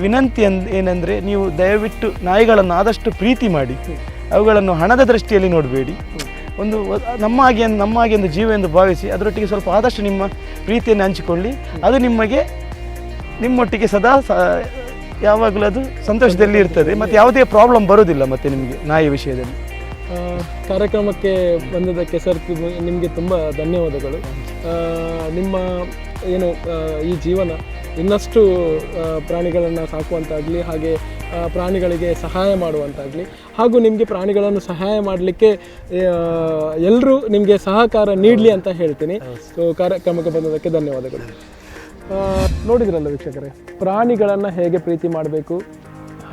ವಿನಂತಿ ಏನಂದರೆ, ನೀವು ದಯವಿಟ್ಟು ನಾಯಿಗಳನ್ನು ಆದಷ್ಟು ಪ್ರೀತಿ ಮಾಡಿ, ಅವುಗಳನ್ನು ಹಣದ ದೃಷ್ಟಿಯಲ್ಲಿ ನೋಡಬೇಡಿ. ಒಂದು ನಮ್ಮ ಹಾಗೆ ಒಂದು ಜೀವ ಎಂದು ಭಾವಿಸಿ ಅದರೊಟ್ಟಿಗೆ ಸ್ವಲ್ಪ ಆದಷ್ಟು ನಿಮ್ಮ ಪ್ರೀತಿಯನ್ನು ಹಂಚಿಕೊಳ್ಳಿ. ಅದು ನಿಮ್ಮೊಟ್ಟಿಗೆ ಸದಾ ಯಾವಾಗಲೂ ಅದು ಸಂತೋಷದಲ್ಲಿ ಇರ್ತದೆ ಮತ್ತು ಯಾವುದೇ ಪ್ರಾಬ್ಲಮ್ ಬರೋದಿಲ್ಲ ಮತ್ತು ನಿಮಗೆ ನಾಯಿ ವಿಷಯದಲ್ಲಿ. ಕಾರ್ಯಕ್ರಮಕ್ಕೆ ಬಂದದಕ್ಕೆ ಸರ್ ನಿಮಗೆ ತುಂಬ ಧನ್ಯವಾದಗಳು. ನಿಮ್ಮ ಏನು ಈ ಜೀವನ ಇನ್ನಷ್ಟು ಪ್ರಾಣಿಗಳನ್ನು ಸಾಕುವಂತಾಗಲಿ, ಹಾಗೆ ಪ್ರಾಣಿಗಳಿಗೆ ಸಹಾಯ ಮಾಡುವಂತಾಗಲಿ, ಹಾಗೂ ನಿಮಗೆ ಪ್ರಾಣಿಗಳನ್ನು ಸಹಾಯ ಮಾಡಲಿಕ್ಕೆ ಎಲ್ಲರೂ ನಿಮಗೆ ಸಹಕಾರ ನೀಡಲಿ ಅಂತ ಹೇಳ್ತೀನಿ. ಸೊ ಕಾರ್ಯಕ್ರಮಕ್ಕೆ ಬಂದದಕ್ಕೆ ಧನ್ಯವಾದಗಳು. ನೋಡಿದ್ರಲ್ಲ ವೀಕ್ಷಕರೇ, ಪ್ರಾಣಿಗಳನ್ನು ಹೇಗೆ ಪ್ರೀತಿ ಮಾಡಬೇಕು,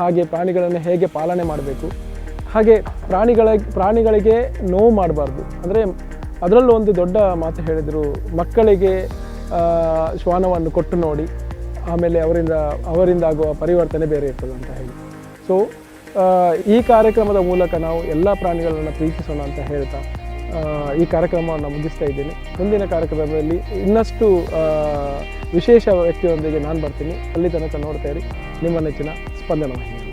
ಹಾಗೆ ಪ್ರಾಣಿಗಳನ್ನು ಹೇಗೆ ಪಾಲನೆ ಮಾಡಬೇಕು, ಹಾಗೆ ಪ್ರಾಣಿಗಳಿಗೆ ನೋವು ಮಾಡಬಾರ್ದು. ಅಂದರೆ ಅದರಲ್ಲೂ ಒಂದು ದೊಡ್ಡ ಮಾತು ಹೇಳಿದರು, ಮಕ್ಕಳಿಗೆ ಶ್ವಾನವನ್ನು ಕೊಟ್ಟು ನೋಡಿ, ಆಮೇಲೆ ಅವರಿಂದ ಆಗುವ ಪರಿವರ್ತನೆ ಬೇರೆ ಇರ್ತದೆ ಅಂತ ಹೇಳಿ. ಸೊ ಈ ಕಾರ್ಯಕ್ರಮದ ಮೂಲಕ ನಾವು ಎಲ್ಲ ಪ್ರಾಣಿಗಳನ್ನು ಪ್ರೀತಿಸೋಣ ಅಂತ ಹೇಳ್ತಾ ಈ ಕಾರ್ಯಕ್ರಮವನ್ನು ಮುಗಿಸ್ತಾ ಇದ್ದೀನಿ. ಮುಂದಿನ ಕಾರ್ಯಕ್ರಮದಲ್ಲಿ ಇನ್ನಷ್ಟು ವಿಶೇಷ ವ್ಯಕ್ತಿಯೊಂದಿಗೆ ನಾನು ಬರ್ತೀನಿ. ಅಲ್ಲಿ ತನಕ ನೋಡ್ತಾ ಇರಿ ನಿಮ್ಮ ನೆಚ್ಚಿನ ಸ್ಪಂದನ ವಾಹಿನಿ.